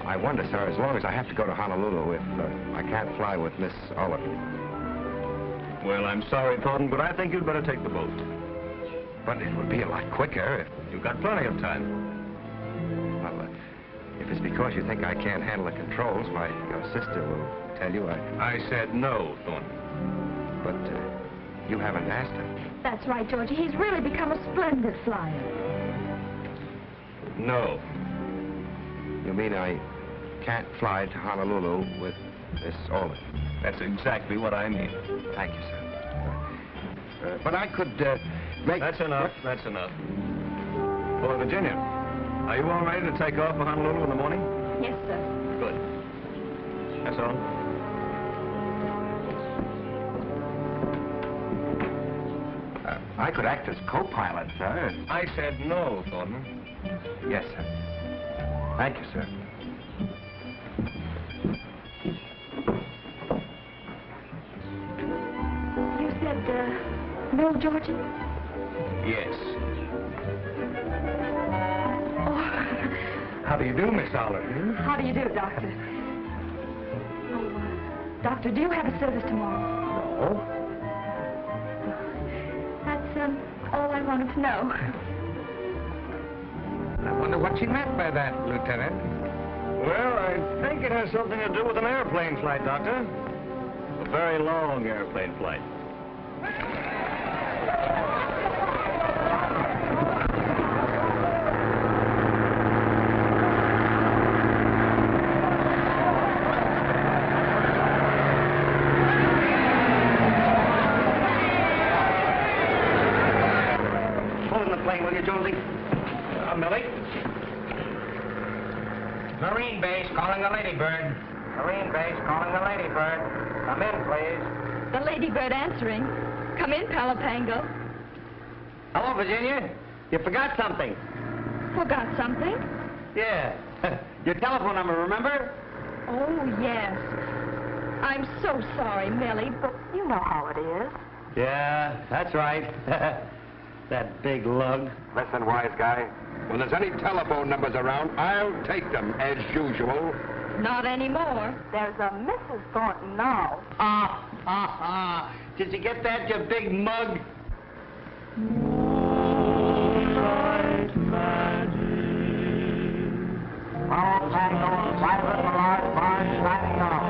I wonder, sir, as long as I have to go to Honolulu, if I can't fly with Miss Oliver. Well, I'm sorry, Thornton, but I think you'd better take the boat. But it would be a lot quicker if... You've got plenty of time. Well, if it's because you think I can't handle the controls, why, your sister will tell you I said no, Thornton. But you haven't asked her. That's right, Georgie. He's really become a splendid flyer. No. You mean I can't fly to Honolulu with Miss Oliver? That's exactly what I mean. Thank you, sir. But I could make... That's enough. That's enough. Boy, Virginia, are you all ready to take off for Honolulu in the morning? Yes, sir. Good. That's all. I could act as co-pilot, sir. I said no, Thornton. Yes, sir. Thank you, sir. You said, no, Georgie? Yes. Oh. How do you do, Miss Oliver? How do you do, Doctor? Oh, Doctor, do you have a service tomorrow? No. That's, all I wanted to know. I wonder what she meant by that, Lieutenant. Well, I think it has something to do with an airplane flight, Doctor. A very long airplane flight. Hold in the plane, will you, Jonesy? Millie? Marine base calling the Ladybird. Marine base calling the Ladybird. Come in, please. The Ladybird answering. Come in, Palo Pango. Hello, Virginia. You forgot something. Forgot something? Yeah. Your telephone number, remember? Oh, yes. I'm so sorry, Millie, but You know how it is. Yeah, that's right. That big lug. Listen, wise guy. When there's any telephone numbers around, I'll take them, as usual. not anymore. There's a Mrs. Thornton now. Did you get that, you big mug? Palo Pango, private large barge signing off.